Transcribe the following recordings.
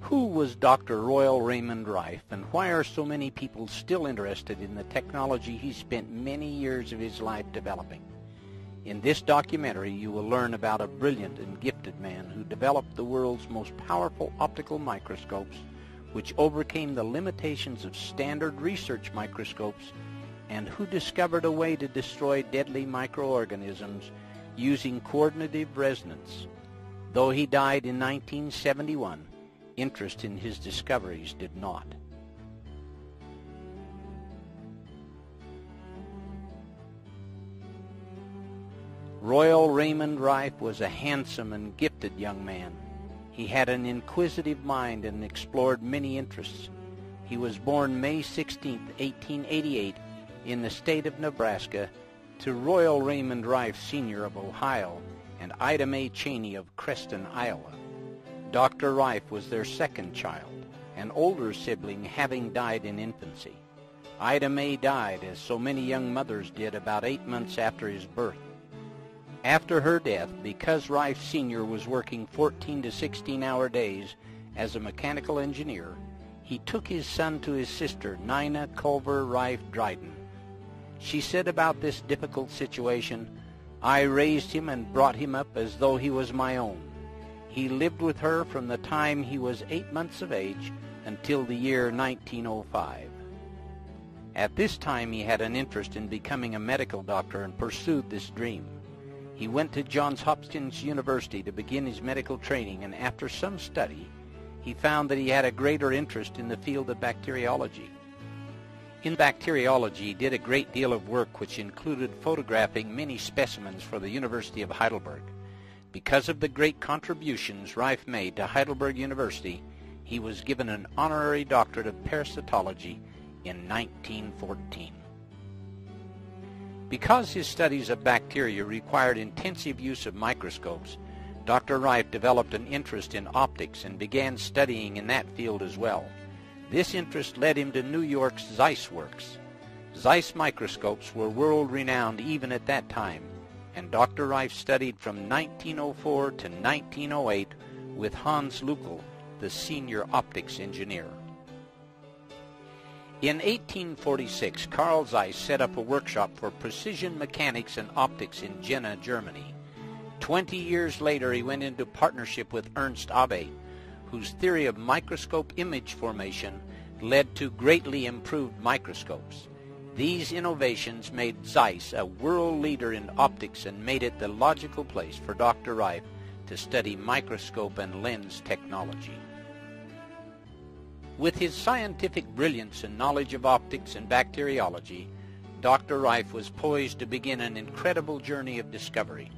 Who was Dr. Royal Raymond Raiff, and why are so many people still interested in the technology he spent many years of his life developing? In this documentary, you will learn about a brilliant and gifted man who developed the world's most powerful optical microscopes, which overcame the limitations of standard research microscopes, and who discovered a way to destroy deadly microorganisms using coordinative resonance. Though he died in 1971, interest in his discoveries did not. Royal Raymond Raiff was a handsome and gifted young man. He had an inquisitive mind and explored many interests. He was born May 16, 1888, in the state of Nebraska, to Royal Raymond Raiff Sr. of Ohio and Ida Mae Cheney of Creston, Iowa. Dr. Raiff was their second child, an older sibling having died in infancy. Ida Mae died, as so many young mothers did, about 8 months after his birth. After her death, because Raiff Sr. was working 14 to 16-hour days as a mechanical engineer, he took his son to his sister, Nina Culver Raiff Dryden. She said about this difficult situation, "I raised him and brought him up as though he was my own. He lived with her from the time he was 8 months of age until the year 1905. At this time he had an interest in becoming a medical doctor and pursued this dream. He went to Johns Hopkins University to begin his medical training, and after some study, he found that he had a greater interest in the field of bacteriology. In bacteriology, he did a great deal of work which included photographing many specimens for the University of Heidelberg. Because of the great contributions Raiff made to Heidelberg University, he was given an honorary doctorate of parasitology in 1914. Because his studies of bacteria required intensive use of microscopes, Dr. Raiff developed an interest in optics and began studying in that field as well. This interest led him to New York's Zeiss Works. Zeiss microscopes were world-renowned even at that time, and Dr. Raiff studied from 1904 to 1908 with Hans Lückel, the senior optics engineer. In 1846, Carl Zeiss set up a workshop for precision mechanics and optics in Jena, Germany. 20 years later, he went into partnership with Ernst Abbe, whose theory of microscope image formation led to greatly improved microscopes. These innovations made Zeiss a world leader in optics and made it the logical place for Dr. Raiff to study microscope and lens technology. With his scientific brilliance and knowledge of optics and bacteriology, Dr. Raiff was poised to begin an incredible journey of discovery.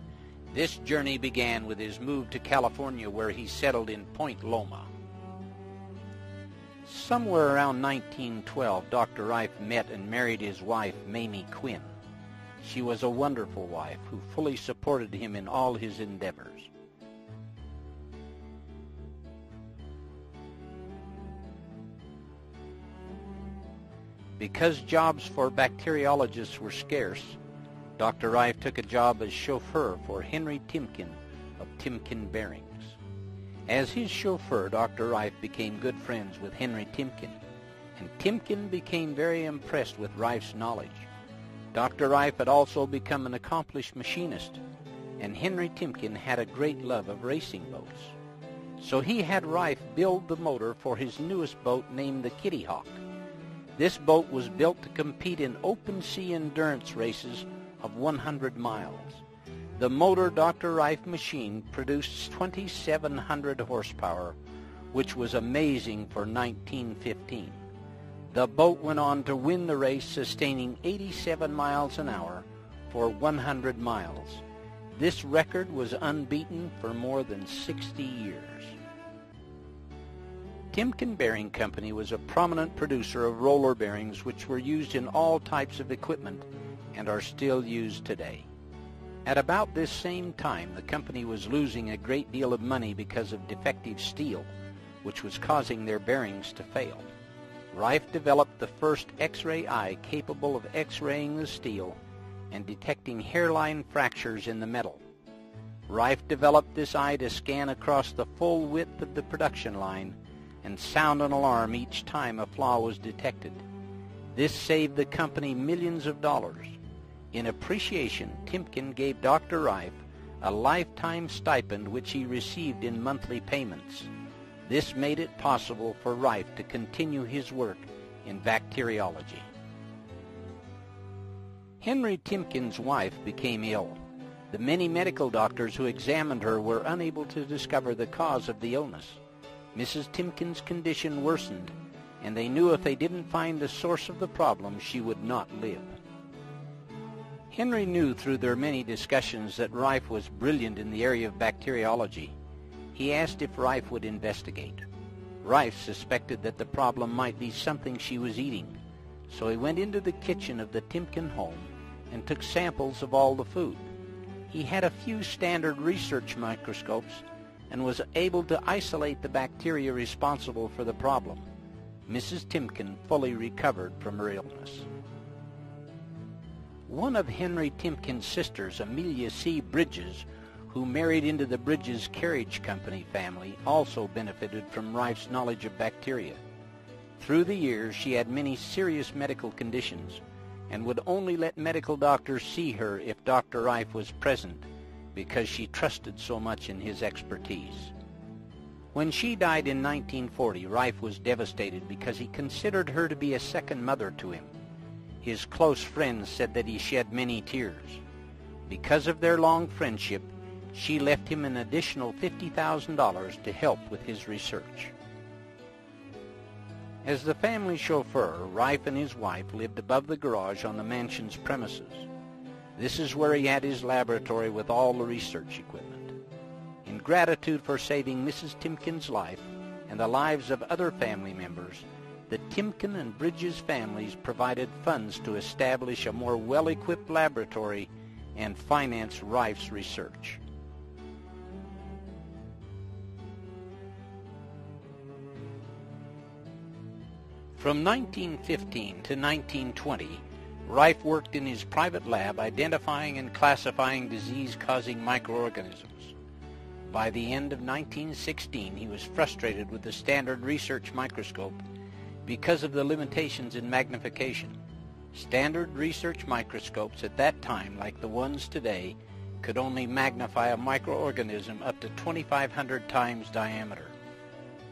This journey began with his move to California, where he settled in Point Loma. Somewhere around 1912, Dr. Raiff met and married his wife, Mamie Quinn. She was a wonderful wife who fully supported him in all his endeavors. Because jobs for bacteriologists were scarce, Dr. Raiff took a job as chauffeur for Henry Timken of Timken Bearings. As his chauffeur, Dr. Raiff became good friends with Henry Timken, and Timken became very impressed with Raiff's knowledge. Dr. Raiff had also become an accomplished machinist, and Henry Timken had a great love of racing boats. So he had Raiff build the motor for his newest boat named the Kitty Hawk. This boat was built to compete in open-sea endurance races of 100 miles. The motor Dr. Raiff machined produced 2,700 horsepower, which was amazing for 1915. The boat went on to win the race, sustaining 87 miles an hour for 100 miles. This record was unbeaten for more than 60 years. Timken Bearing Company was a prominent producer of roller bearings which were used in all types of equipment and are still used today. At about this same time, the company was losing a great deal of money because of defective steel, which was causing their bearings to fail. Raiff developed the first X-ray eye capable of X-raying the steel and detecting hairline fractures in the metal. Raiff developed this eye to scan across the full width of the production line and sound an alarm each time a flaw was detected. This saved the company millions of dollars. In appreciation, Timken gave Dr. Raiff a lifetime stipend which he received in monthly payments. This made it possible for Raiff to continue his work in bacteriology. Henry Timken's wife became ill. The many medical doctors who examined her were unable to discover the cause of the illness. Mrs. Timken's condition worsened, and they knew if they didn't find the source of the problem, she would not live. Henry knew through their many discussions that Raiff was brilliant in the area of bacteriology. He asked if Raiff would investigate. Raiff suspected that the problem might be something she was eating, so he went into the kitchen of the Timken home and took samples of all the food. He had a few standard research microscopes and was able to isolate the bacteria responsible for the problem. Mrs. Timken fully recovered from her illness. One of Henry Timken's sisters, Amelia C. Bridges, who married into the Bridges Carriage Company family, also benefited from Raiff's knowledge of bacteria. Through the years, she had many serious medical conditions and would only let medical doctors see her if Dr. Raiff was present because she trusted so much in his expertise. When she died in 1940, Raiff was devastated because he considered her to be a second mother to him. His close friends said that he shed many tears. Because of their long friendship, she left him an additional $50,000 to help with his research. As the family chauffeur, Raiff and his wife lived above the garage on the mansion's premises. This is where he had his laboratory with all the research equipment. In gratitude for saving Mrs. Timken's life and the lives of other family members, the Timken and Bridges families provided funds to establish a more well-equipped laboratory and finance Raiff's research. From 1915 to 1920, Raiff worked in his private lab identifying and classifying disease-causing microorganisms. By the end of 1916, he was frustrated with the standard research microscope because of the limitations in magnification. Standard research microscopes at that time, like the ones today, could only magnify a microorganism up to 2,500 times diameter.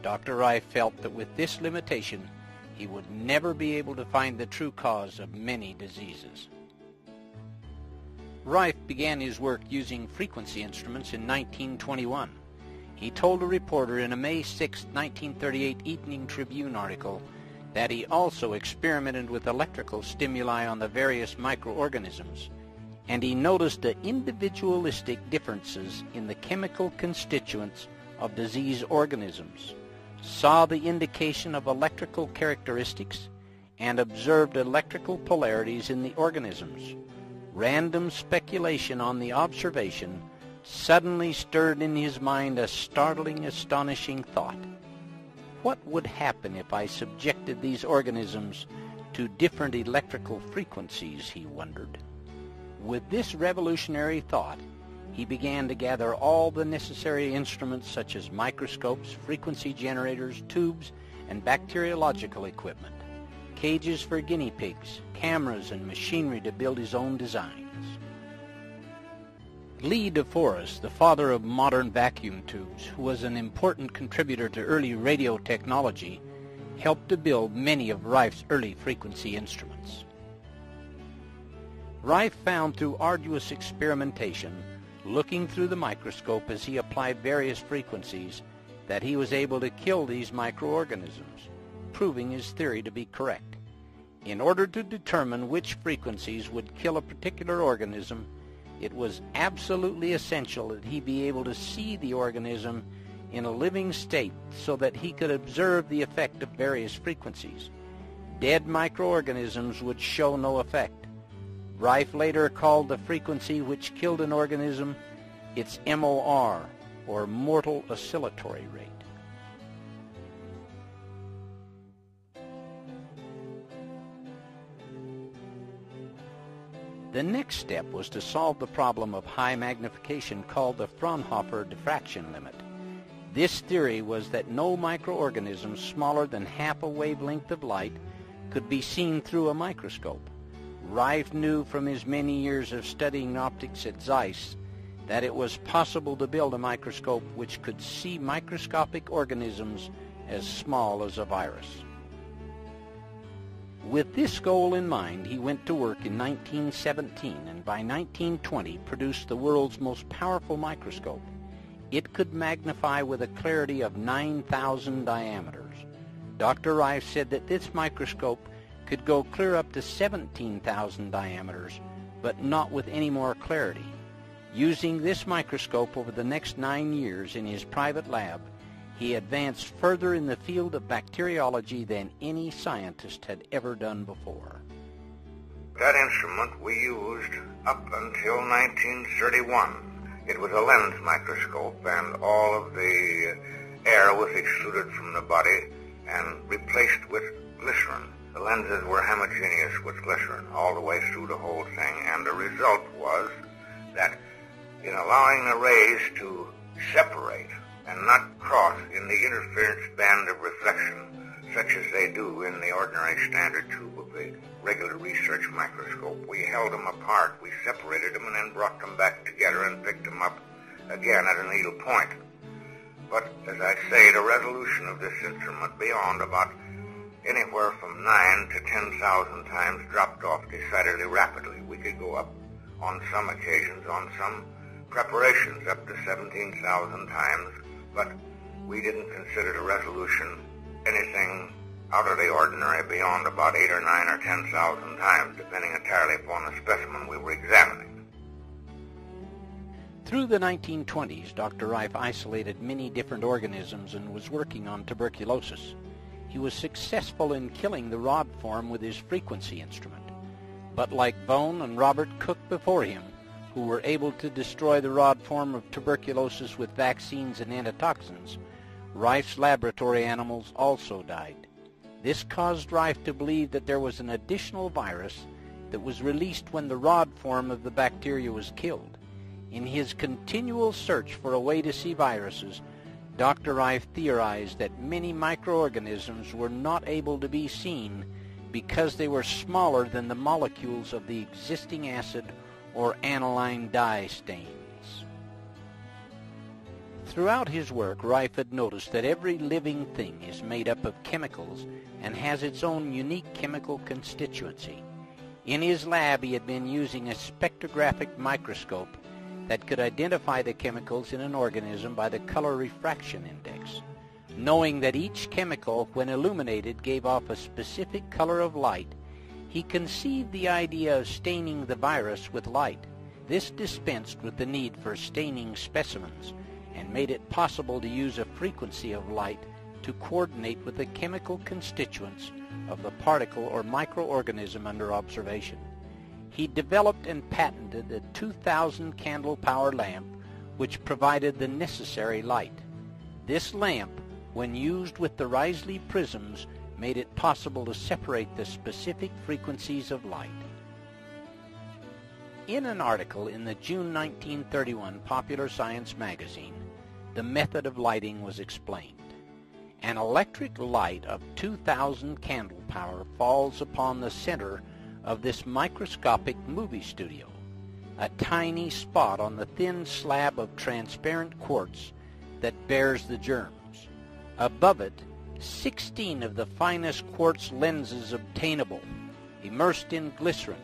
Dr. Raiff felt that with this limitation, he would never be able to find the true cause of many diseases. Raiff began his work using frequency instruments in 1921. He told a reporter in a May 6, 1938 Evening Tribune article that he also experimented with electrical stimuli on the various microorganisms, and he noticed the individualistic differences in the chemical constituents of disease organisms, saw the indication of electrical characteristics, and observed electrical polarities in the organisms. Random speculation on the observation suddenly stirred in his mind a startling, astonishing thought. What would happen if I subjected these organisms to different electrical frequencies, he wondered. With this revolutionary thought, he began to gather all the necessary instruments such as microscopes, frequency generators, tubes, and bacteriological equipment, cages for guinea pigs, cameras, and machinery to build his own designs. Lee De Forest, the father of modern vacuum tubes, who was an important contributor to early radio technology, helped to build many of Raiff's early frequency instruments. Raiff found through arduous experimentation, looking through the microscope as he applied various frequencies, that he was able to kill these microorganisms, proving his theory to be correct. In order to determine which frequencies would kill a particular organism, it was absolutely essential that he be able to see the organism in a living state so that he could observe the effect of various frequencies. Dead microorganisms would show no effect. Raiff later called the frequency which killed an organism its MOR, or mortal oscillatory rate. The next step was to solve the problem of high magnification called the Fraunhofer diffraction limit. This theory was that no microorganisms smaller than half a wavelength of light could be seen through a microscope. Raiff knew from his many years of studying optics at Zeiss that it was possible to build a microscope which could see microscopic organisms as small as a virus. With this goal in mind, he went to work in 1917 and by 1920 produced the world's most powerful microscope. It could magnify with a clarity of 9,000 diameters. Dr. Raiff said that this microscope could go clear up to 17,000 diameters, but not with any more clarity. Using this microscope over the next 9 years in his private lab, he advanced further in the field of bacteriology than any scientist had ever done before. That instrument we used up until 1931. It was a lens microscope, and all of the air was extruded from the body and replaced with glycerin. The lenses were homogeneous with glycerin all the way through the whole thing, and the result was that in allowing the rays to separate and not cross in the interference band of reflection, such as they do in the ordinary standard tube of the regular research microscope, we held them apart, we separated them, and then brought them back together and picked them up again at a needle point. But, as I say, the resolution of this instrument beyond about anywhere from 9 to 10,000 times dropped off decidedly rapidly. We could go up on some occasions, on some preparations, up to 17,000 times, but we didn't consider the resolution anything out of the ordinary beyond about 8 or 9 or 10,000 times, depending entirely upon the specimen we were examining. Through the 1920s, Dr. Raiff isolated many different organisms and was working on tuberculosis. He was successful in killing the rod form with his frequency instrument. But like Bone and Robert Cook before him, who were able to destroy the rod form of tuberculosis with vaccines and antitoxins, Raiff's laboratory animals also died. This caused Raiff to believe that there was an additional virus that was released when the rod form of the bacteria was killed. In his continual search for a way to see viruses, Dr. Raiff theorized that many microorganisms were not able to be seen because they were smaller than the molecules of the existing acid or aniline dye stains. Throughout his work, Raiff had noticed that every living thing is made up of chemicals and has its own unique chemical constituency. In his lab, he had been using a spectrographic microscope that could identify the chemicals in an organism by the color refraction index. Knowing that each chemical, when illuminated, gave off a specific color of light, he conceived the idea of staining the virus with light. This dispensed with the need for staining specimens and made it possible to use a frequency of light to coordinate with the chemical constituents of the particle or microorganism under observation. He developed and patented a 2,000 candle power lamp which provided the necessary light. This lamp, when used with the Risley prisms, made it possible to separate the specific frequencies of light. In an article in the June 1931 Popular Science magazine, the method of lighting was explained. An electric light of 2,000 candle power falls upon the center of this microscopic movie studio, a tiny spot on the thin slab of transparent quartz that bears the germs. Above it, 16 of the finest quartz lenses obtainable, immersed in glycerin,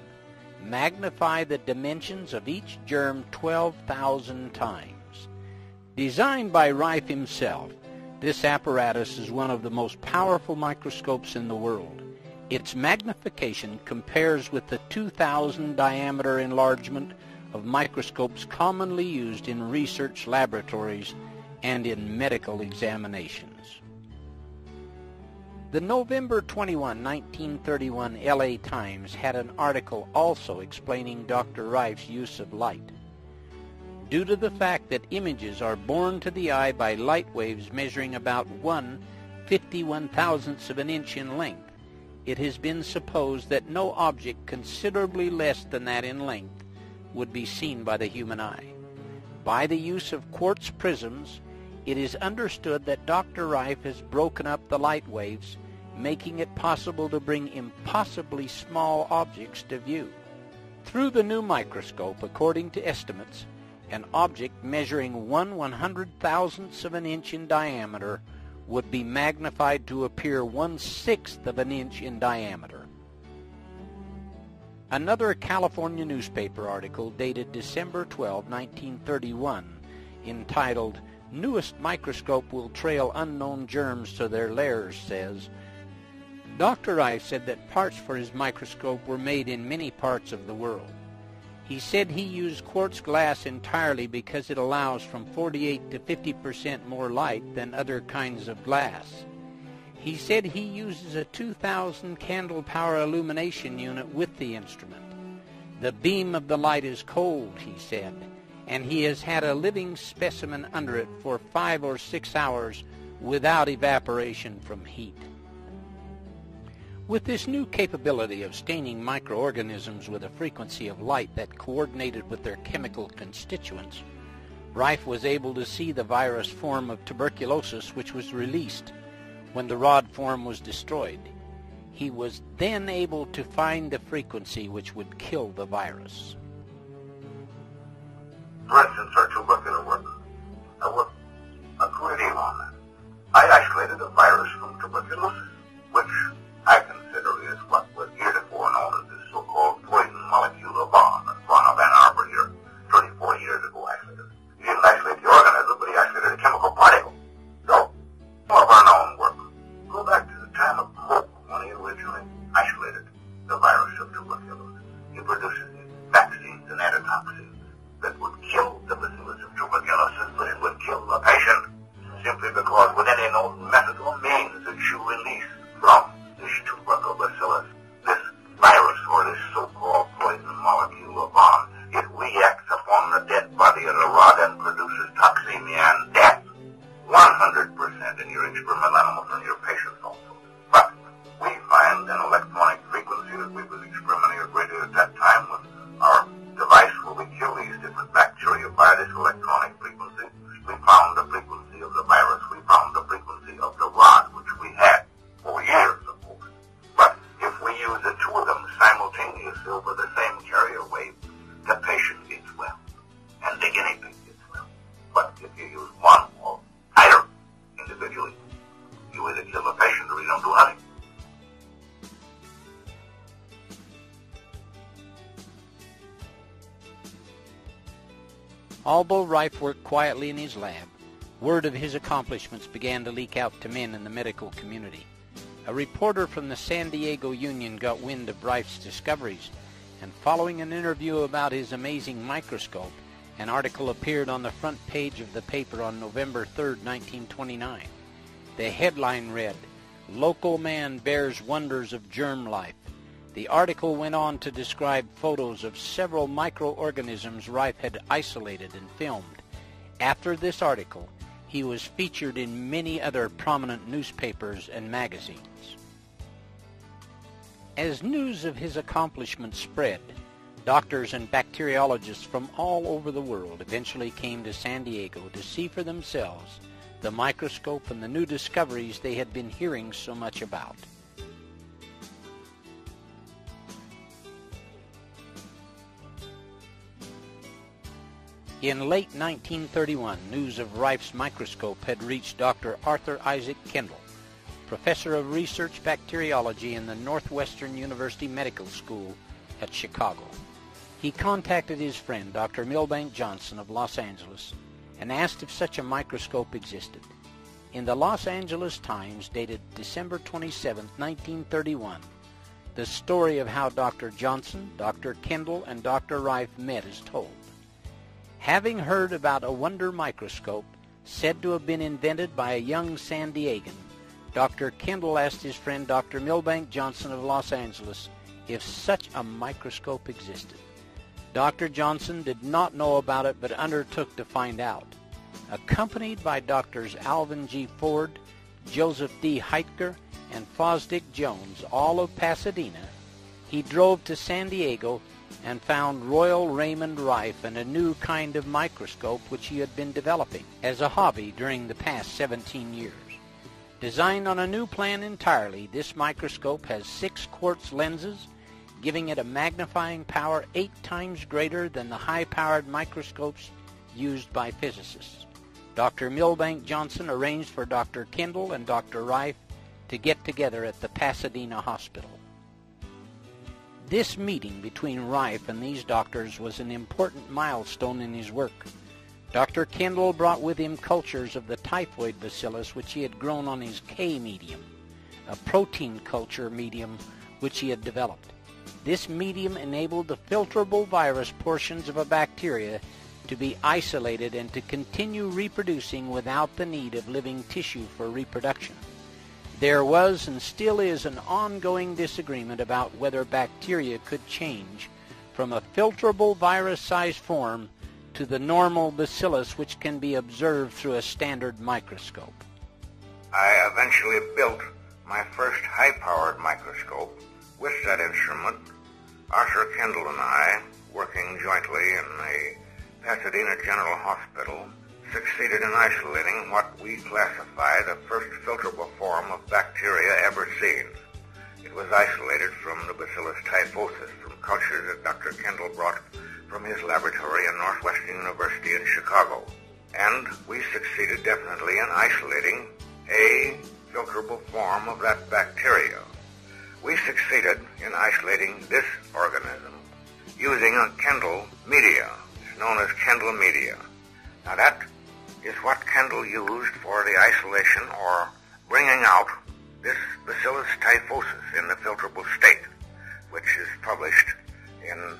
magnify the dimensions of each germ 12,000 times. Designed by Raiff himself, this apparatus is one of the most powerful microscopes in the world. Its magnification compares with the 2,000 diameter enlargement of microscopes commonly used in research laboratories and in medical examinations. The November 21, 1931 LA Times had an article also explaining Dr. Raif's use of light. Due to the fact that images are borne to the eye by light waves measuring about 1/51,000th of an inch in length, it has been supposed that no object considerably less than that in length would be seen by the human eye. By the use of quartz prisms, It is understood that Dr. Raiff has broken up the light waves, making it possible to bring impossibly small objects to view. Through the new microscope, according to estimates, an object measuring 1/100,000th of an inch in diameter would be magnified to appear 1/6 of an inch in diameter. Another California newspaper article dated December 12, 1931, entitled "Newest Microscope Will Trail Unknown Germs to Their Lairs," says, Dr. Raiff said that parts for his microscope were made in many parts of the world. He said he used quartz glass entirely because it allows from 48 to 50% more light than other kinds of glass. He said he uses a 2,000 candle power illumination unit with the instrument. The beam of the light is cold, he said, and he has had a living specimen under it for 5 or 6 hours without evaporation from heat. With this new capability of staining microorganisms with a frequency of light that coordinated with their chemical constituents, Raiff was able to see the virus form of tuberculosis which was released when the rod form was destroyed. He was then able to find the frequency which would kill the virus. For instance, our tubercular work. I worked a great deal on that. I isolated the virus from tuberculosis, which I consider is what was heretofore known as the so-called poison molecular bomb that sprung up Ann Arbor here 34 years ago, isolated. He didn't isolate the organism, but he isolated a chemical particle. So, more of our known work. Go back to the time of Koch, when he originally isolated the virus of tuberculosis. He produces vaccines and antitoxins that would kill the bacillus of tuberculosis, but it would kill the patient simply because with any known method or means that you release from this tubercle bacillus, this virus or this so-called poison molecule of bond, it reacts upon the dead body of the rod and produces toxemia and death. 100% in your experimental animals and your patients also. But we find an electronic frequency that we was experimenting at that time with our device where we kill these different bacteria by this electronic frequency. We found the frequency of the virus. We found the frequency of the rod, which we had for years, of course. But if we use the two of them simultaneously over the same carrier wave, the patient gets well, and the guinea pig gets well. But if you use one or either individually, you either kill the patient or you don't do nothing. Although Raiff worked quietly in his lab, word of his accomplishments began to leak out to men in the medical community. A reporter from the San Diego Union got wind of Raiff's discoveries, and following an interview about his amazing microscope, an article appeared on the front page of the paper on November 3, 1929. The headline read, "Local Man Bears Wonders of Germ Life." The article went on to describe photos of several microorganisms Raiff had isolated and filmed. After this article, he was featured in many other prominent newspapers and magazines. As news of his accomplishments spread, doctors and bacteriologists from all over the world eventually came to San Diego to see for themselves the microscope and the new discoveries they had been hearing so much about. In late 1931, news of Raiff's microscope had reached Dr. Arthur Isaac Kendall, professor of research bacteriology in the Northwestern University Medical School at Chicago. He contacted his friend, Dr. Milbank Johnson of Los Angeles, and asked if such a microscope existed. In the Los Angeles Times, dated December 27, 1931, the story of how Dr. Johnson, Dr. Kendall, and Dr. Raiff met is told. Having heard about a wonder microscope said to have been invented by a young San Diegan, Dr. Kendall asked his friend Dr. Milbank Johnson of Los Angeles if such a microscope existed. Dr. Johnson did not know about it but undertook to find out. Accompanied by Drs. Alvin G. Ford, Joseph D. Heitker, and Fosdick Jones, all of Pasadena, he drove to San Diego and found Royal Raymond Raiff and a new kind of microscope which he had been developing as a hobby during the past 17 years. Designed on a new plan entirely, this microscope has 6 quartz lenses, giving it a magnifying power 8 times greater than the high-powered microscopes used by physicists. Dr. Milbank Johnson arranged for Dr. Kendall and Dr. Raiff to get together at the Pasadena hospital. This meeting between Raiff and these doctors was an important milestone in his work. Dr. Kendall brought with him cultures of the typhoid bacillus which he had grown on his K medium, a protein culture medium which he had developed. This medium enabled the filterable virus portions of a bacteria to be isolated and to continue reproducing without the need of living tissue for reproduction. There was and still is an ongoing disagreement about whether bacteria could change from a filterable virus-sized form to the normal bacillus which can be observed through a standard microscope. I eventually built my first high-powered microscope with that instrument. Arthur Kendall and I, working jointly in the Pasadena General Hospital, succeeded in isolating what we classify the first filterable form of bacteria ever seen. It was isolated from the Bacillus typhosus from cultures that Dr. Kendall brought from his laboratory in Northwestern University in Chicago. And we succeeded definitely in isolating a filterable form of that bacteria. We succeeded in isolating this organism using a Kendall media. It's known as Kendall media. Now that is what Kendall used for the isolation or bringing out this Bacillus typhosus in the filterable state, which is published in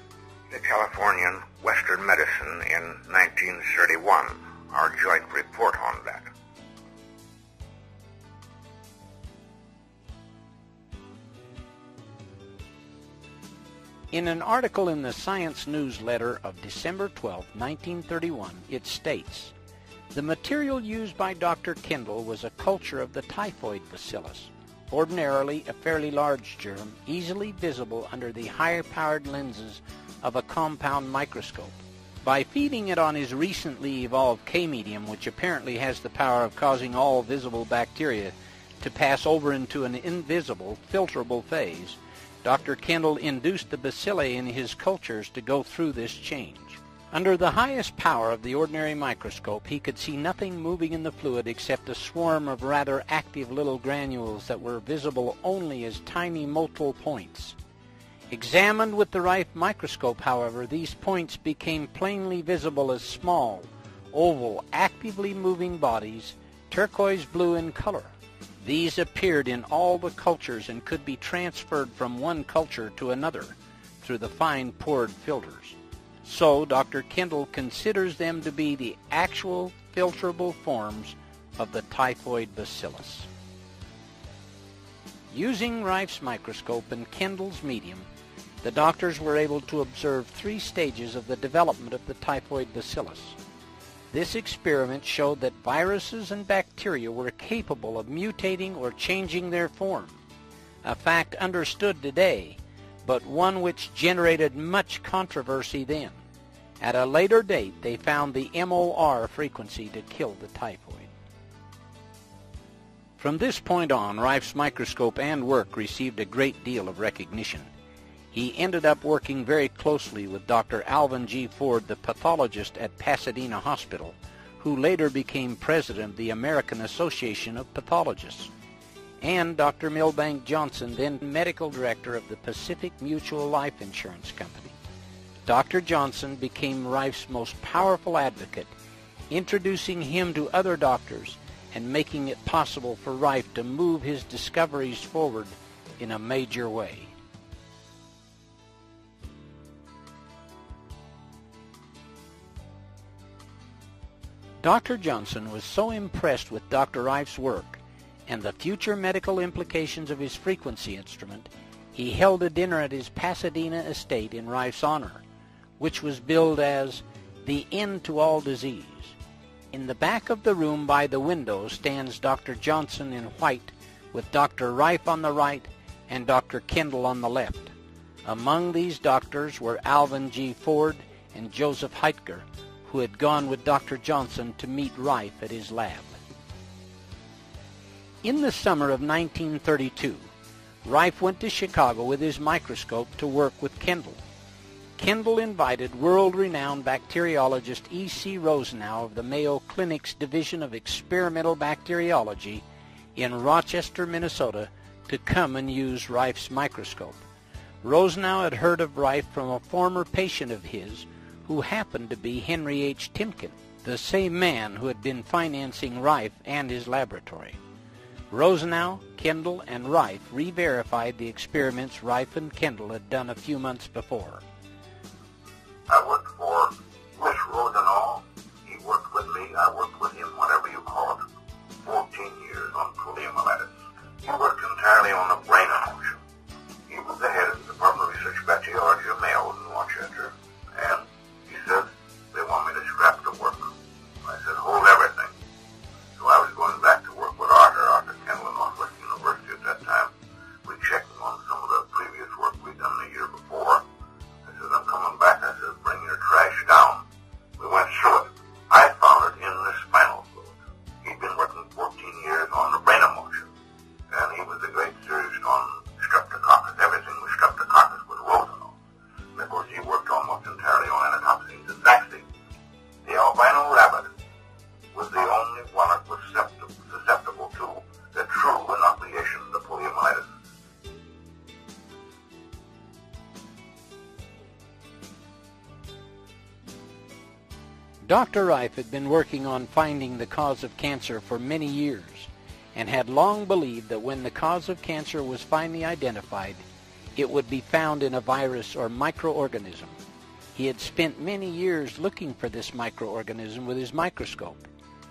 the Californian Western Medicine in 1931, our joint report on that. In an article in the Science Newsletter of December 12, 1931, it states, "The material used by Dr. Kendall was a culture of the typhoid bacillus, ordinarily a fairly large germ, easily visible under the higher-powered lenses of a compound microscope. By feeding it on his recently evolved K-medium, which apparently has the power of causing all visible bacteria to pass over into an invisible, filterable phase, Dr. Kendall induced the bacilli in his cultures to go through this change. Under the highest power of the ordinary microscope, he could see nothing moving in the fluid except a swarm of rather active little granules that were visible only as tiny motile points. Examined with the Raiff microscope, however, these points became plainly visible as small, oval, actively moving bodies, turquoise blue in color. These appeared in all the cultures and could be transferred from one culture to another through the fine pored filters. So Dr. Kendall considers them to be the actual filterable forms of the typhoid bacillus." Using Raiff's microscope and Kendall's medium, the doctors were able to observe 3 stages of the development of the typhoid bacillus. This experiment showed that viruses and bacteria were capable of mutating or changing their form, a fact understood today, but one which generated much controversy then. At a later date, they found the MOR frequency to kill the typhoid. From this point on, Raiff's microscope and work received a great deal of recognition. He ended up working very closely with Dr. Alvin G. Ford, the pathologist at Pasadena Hospital, who later became president of the American Association of Pathologists, and Dr. Milbank Johnson, then medical director of the Pacific Mutual Life Insurance Company. Dr. Johnson became Raiff's most powerful advocate, introducing him to other doctors and making it possible for Raiff to move his discoveries forward in a major way. Dr. Johnson was so impressed with Dr. Raiff's work and the future medical implications of his frequency instrument, he held a dinner at his Pasadena estate in Raiff's honor, which was billed as the end to all disease. In the back of the room by the window stands Dr. Johnson in white with Dr. Raiff on the right and Dr. Kendall on the left. Among these doctors were Alvin G. Ford and Joseph Heitger, who had gone with Dr. Johnson to meet Raiff at his lab. In the summer of 1932, Raiff went to Chicago with his microscope to work with Kendall. Kendall invited world-renowned bacteriologist E.C. Rosenau of the Mayo Clinic's Division of Experimental Bacteriology in Rochester, Minnesota, to come and use Raiff's microscope. Rosenau had heard of Raiff from a former patient of his who happened to be Henry H. Timken, the same man who had been financing Raiff and his laboratory. Rosenau, Kendall, and Raiff re-verified the experiments Raiff and Kendall had done a few months before. I worked for Miss Rosenau. He worked with me. I worked with him, whatever you call it, 14 years on poliomyelitis. He worked entirely on the brain emotion. He was the head of the Department of Research Bacteriology of Mayo in Rochester, and he said, they want me to scrap the work. I said, hold everything. So I was going back to work with Arthur Kendall at Northwestern University at that time. We checked on some of the previous work we'd done the year before. I said, I'm coming back. I said, bring your trash down. We went through it. I found it in the spinal fluid. He'd been working 14 years on the brain emotion, and he was a great surgeon on streptococcus. Everything with streptococcus was Rosenau. And of course, he worked almost entirely on anatoxins and vaccines. The albino rabbit was the only one that was susceptible to the true inoculation of the poliomyelitis. Dr. Raiff had been working on finding the cause of cancer for many years and had long believed that when the cause of cancer was finally identified, it would be found in a virus or microorganism. He had spent many years looking for this microorganism with his microscope.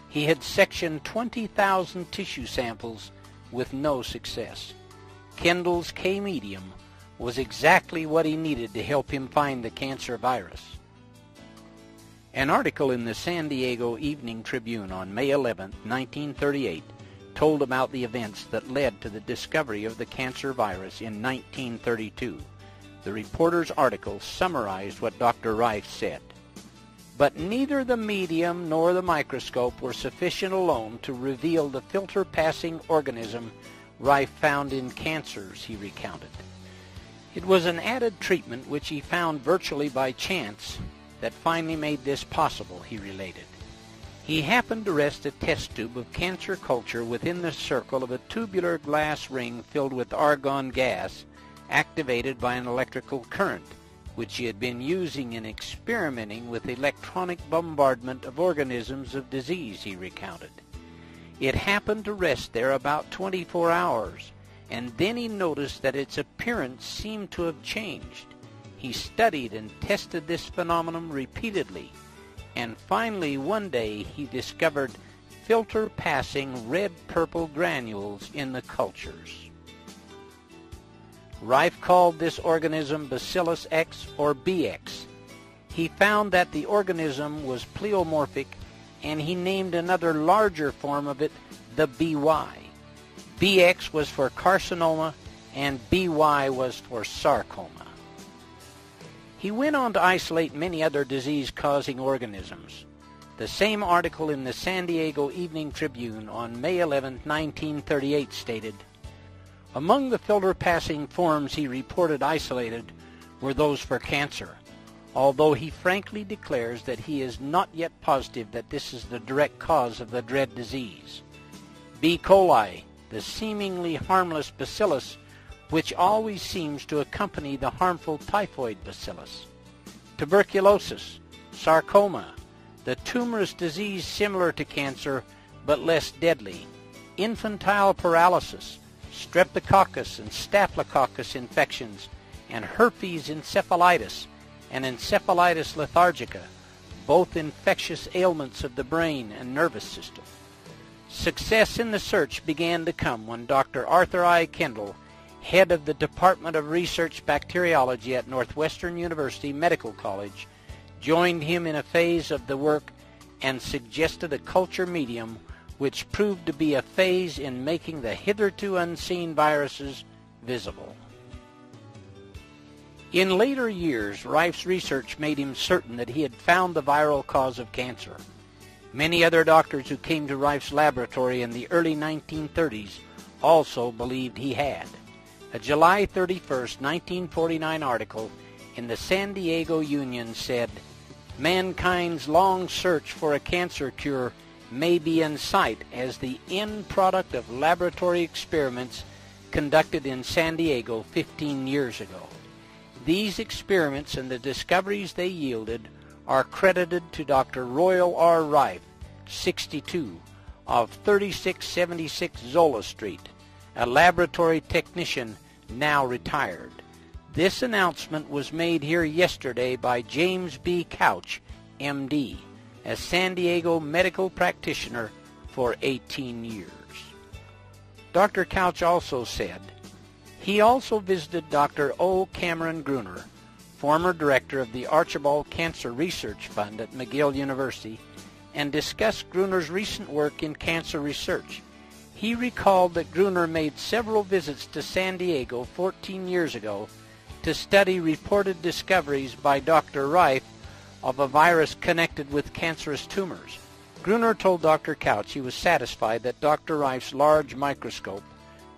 He had sectioned 20,000 tissue samples with no success. Kendall's K-medium was exactly what he needed to help him find the cancer virus. An article in the San Diego Evening Tribune on May 11, 1938, told about the events that led to the discovery of the cancer virus in 1932. The reporter's article summarized what Dr. Raiff said. But neither the medium nor the microscope were sufficient alone to reveal the filter-passing organism Raiff found in cancers, he recounted. It was an added treatment which he found virtually by chance that finally made this possible, he related. He happened to rest a test tube of cancer culture within the circle of a tubular glass ring filled with argon gas activated by an electrical current, which he had been using in experimenting with electronic bombardment of organisms of disease, he recounted. It happened to rest there about 24 hours, and then he noticed that its appearance seemed to have changed. He studied and tested this phenomenon repeatedly, and finally one day he discovered filter-passing red-purple granules in the cultures. Raiff called this organism Bacillus X or BX. He found that the organism was pleomorphic, and he named another larger form of it the BY. BX was for carcinoma, and BY was for sarcoma. He went on to isolate many other disease-causing organisms. The same article in the San Diego Evening Tribune on May 11, 1938 stated, among the filter-passing forms he reported isolated were those for cancer, although he frankly declares that he is not yet positive that this is the direct cause of the dread disease. B. coli, the seemingly harmless bacillus, which always seems to accompany the harmful typhoid bacillus. Tuberculosis, sarcoma, the tumorous disease similar to cancer but less deadly, infantile paralysis, streptococcus and staphylococcus infections, and herpes encephalitis and encephalitis lethargica, both infectious ailments of the brain and nervous system. Success in the search began to come when Dr. Arthur I. Kendall, head of the Department of Research Bacteriology at Northwestern University Medical College, joined him in a phase of the work and suggested a culture medium which proved to be a phase in making the hitherto unseen viruses visible. In later years, Rife's research made him certain that he had found the viral cause of cancer. Many other doctors who came to Rife's laboratory in the early 1930s also believed he had. A July 31, 1949 article in the San Diego Union said, "Mankind's long search for a cancer cure may be in sight as the end product of laboratory experiments conducted in San Diego 15 years ago. These experiments and the discoveries they yielded are credited to Dr. Royal R. Raiff, 62, of 3676 Zola Street, a laboratory technician now retired. This announcement was made here yesterday by James B. Couch, M.D., a San Diego medical practitioner for 18 years. Dr. Couch also said, he also visited Dr. O. Cameron Gruner, former director of the Archibald Cancer Research Fund at McGill University, and discussed Gruner's recent work in cancer research. He recalled that Gruner made several visits to San Diego 14 years ago to study reported discoveries by Dr. Raiff of a virus connected with cancerous tumors. Gruner told Dr. Couch he was satisfied that Dr. Raif's large microscope,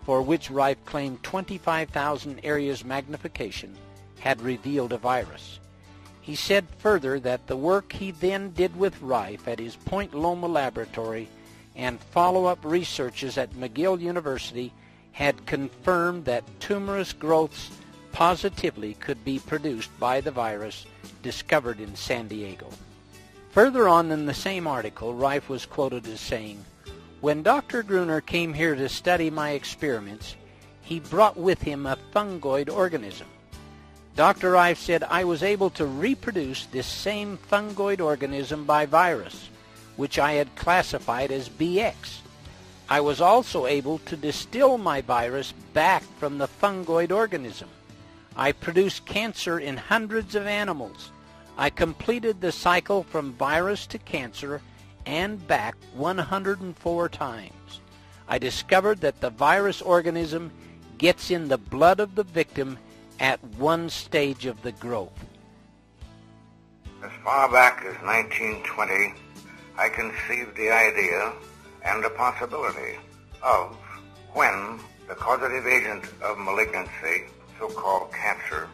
for which Raiff claimed 25,000 areas magnification, had revealed a virus. He said further that the work he then did with Raiff at his Point Loma laboratory and follow-up researches at McGill University had confirmed that tumorous growths positively could be produced by the virus discovered in San Diego. Further on in the same article, Raiff was quoted as saying, "When Dr. Gruner came here to study my experiments, he brought with him a fungoid organism. Dr. Raiff said I was able to reproduce this same fungoid organism by virus, which I had classified as BX. I was also able to distill my virus back from the fungoid organism. I produced cancer in hundreds of animals. I completed the cycle from virus to cancer and back 104 times. I discovered that the virus organism gets in the blood of the victim at one stage of the growth." As far back as 1920, I conceived the idea and the possibility of when the causative agent of malignancy, so-called cancer,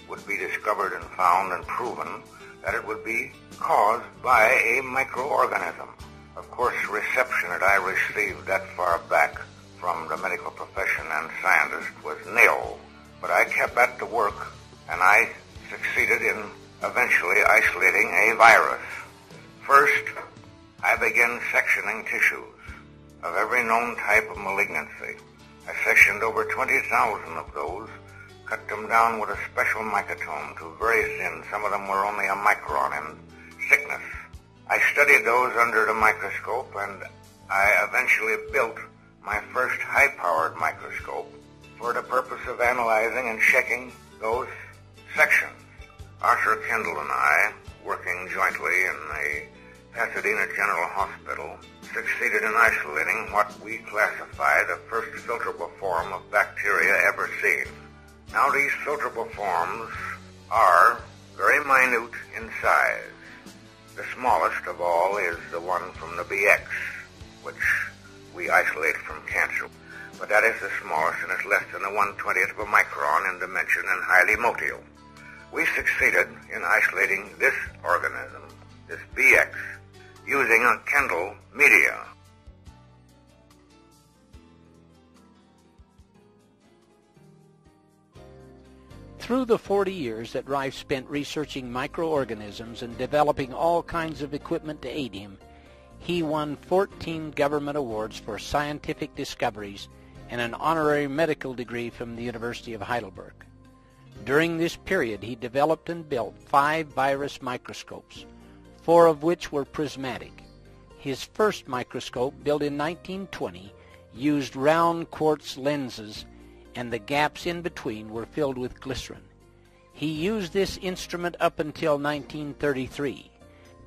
would be discovered and found and proven, that it would be caused by a microorganism. Of course, reception that I received that far back from the medical profession and scientists was nil. But I kept at the work, and I succeeded in eventually isolating a virus. First, I began sectioning tissues of every known type of malignancy. I sectioned over 20,000 of those, cut them down with a special microtome to very thin. Some of them were only a micron in thickness. I studied those under the microscope, and I eventually built my first high-powered microscope for the purpose of analyzing and checking those sections. Arthur Kendall and I, working jointly in the Pasadena General Hospital, succeeded in isolating what we classify the first filterable form of bacteria ever seen. Now, these filterable forms are very minute in size. The smallest of all is the one from the BX, which we isolate from cancer. But that is the smallest, and it's less than the 1/20th of a micron in dimension and highly motile. We succeeded in isolating this organism, this BX, using a Kendall media. Through the 40 years that Raiff spent researching microorganisms and developing all kinds of equipment to aid him, he won 14 government awards for scientific discoveries and an honorary medical degree from the University of Heidelberg. During this period, he developed and built 5 virus microscopes, 4 of which were prismatic. His first microscope, built in 1920, used round quartz lenses, and the gaps in between were filled with glycerin. He used this instrument up until 1933.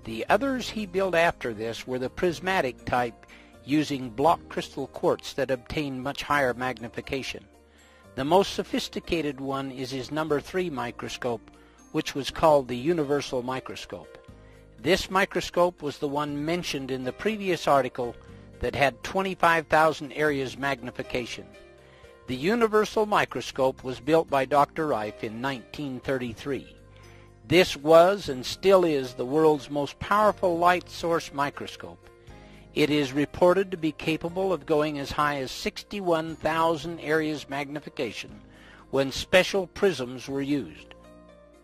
The others he built after this were the prismatic type, using block crystal quartz that obtained much higher magnification. The most sophisticated one is his number 3 microscope, which was called the universal microscope. This microscope was the one mentioned in the previous article that had 25,000 areas magnification. The universal microscope was built by Dr. Raiff in 1933. This was and still is the world's most powerful light source microscope. It is reported to be capable of going as high as 61,000 areas magnification when special prisms were used.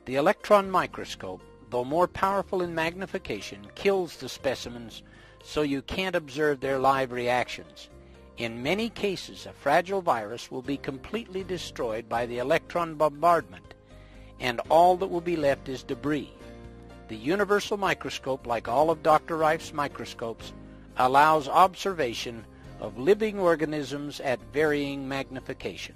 The electron microscope, though more powerful in magnification, kills the specimens so you can't observe their live reactions. In many cases, a fragile virus will be completely destroyed by the electron bombardment, and all that will be left is debris. The universal microscope, like all of Dr. Raif's microscopes, allows observation of living organisms at varying magnification.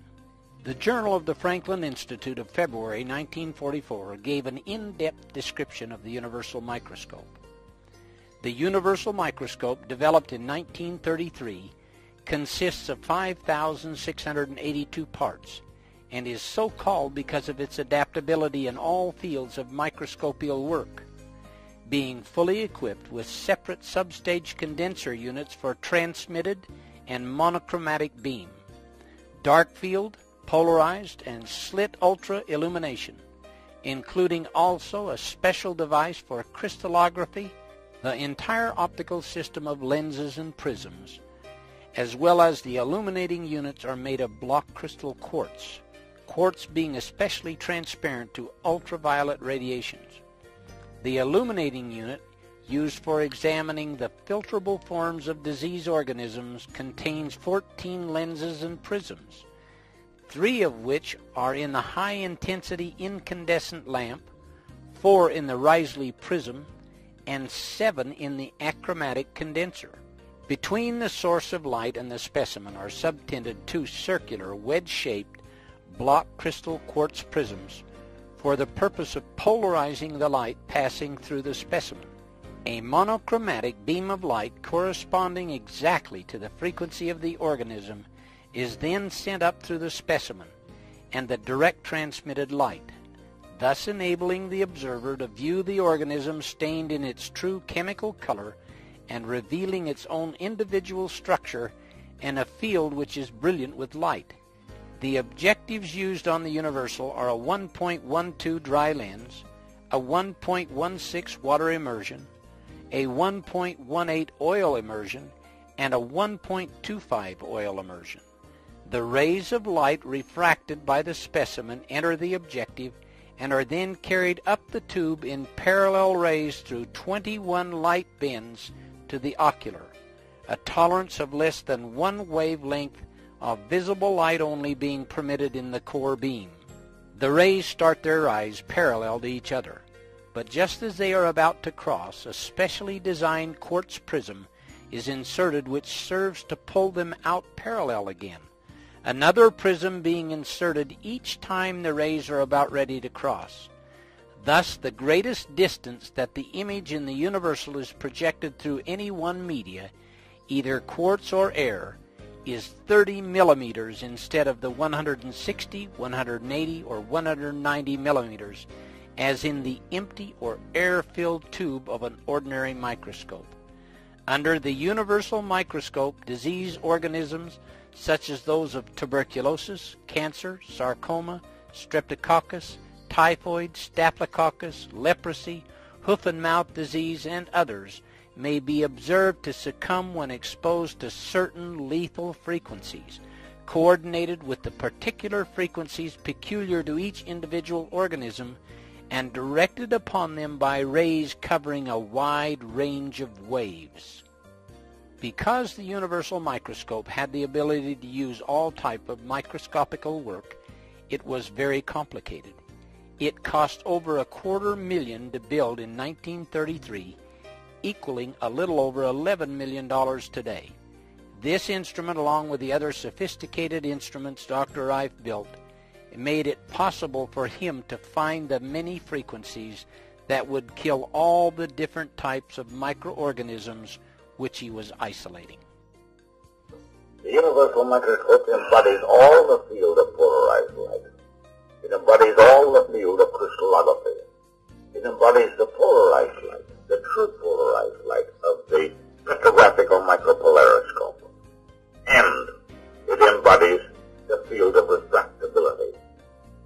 The Journal of the Franklin Institute of February 1944 gave an in-depth description of the universal microscope. The universal microscope, developed in 1933, consists of 5,682 parts and is so called because of its adaptability in all fields of microscopical work, being fully equipped with separate substage condenser units for transmitted and monochromatic beam, dark field, polarized, and slit ultra illumination, including also a special device for crystallography, the entire optical system of lenses and prisms, as well as the illuminating units are made of block crystal quartz, quartz being especially transparent to ultraviolet radiations. The illuminating unit, used for examining the filterable forms of disease organisms, contains 14 lenses and prisms, 3 of which are in the high-intensity incandescent lamp, 4 in the Risley prism, and 7 in the achromatic condenser. Between the source of light and the specimen are subtended 2 circular, wedge-shaped block crystal quartz prisms for the purpose of polarizing the light passing through the specimen. A monochromatic beam of light corresponding exactly to the frequency of the organism is then sent up through the specimen and the direct transmitted light, thus enabling the observer to view the organism stained in its true chemical color and revealing its own individual structure and a field which is brilliant with light. The objectives used on the universal are a 1.12 dry lens, a 1.16 water immersion, a 1.18 oil immersion, and a 1.25 oil immersion. The rays of light refracted by the specimen enter the objective and are then carried up the tube in parallel rays through 21 light bends to the ocular, a tolerance of less than 1 wavelength of visible light only being permitted in the core beam. The rays start their rise parallel to each other, but just as they are about to cross, a specially designed quartz prism is inserted which serves to pull them out parallel again, another prism being inserted each time the rays are about ready to cross. Thus, the greatest distance that the image in the universal is projected through any one media, either quartz or air, is 30 millimeters instead of the 160, 180, or 190 millimeters, as in the empty or air-filled tube of an ordinary microscope. Under the universal microscope, disease organisms such as those of tuberculosis, cancer, sarcoma, streptococcus, typhoid, staphylococcus, leprosy, hoof and mouth disease, and others may be observed to succumb when exposed to certain lethal frequencies, coordinated with the particular frequencies peculiar to each individual organism and directed upon them by rays covering a wide range of waves. Because the universal microscope had the ability to use all type of microscopical work, it was very complicated. It cost over $250,000 to build in 1933, equaling a little over $11 million today. This instrument, along with the other sophisticated instruments Dr. Raiff built, made it possible for him to find the many frequencies that would kill all the different types of microorganisms which he was isolating. The universal microscope embodies all the field of polarized light. It embodies all the field of crystallography. It embodies the polarized light, the true polarized light of the spectrographical micropolariscope. And it embodies the field of refractability.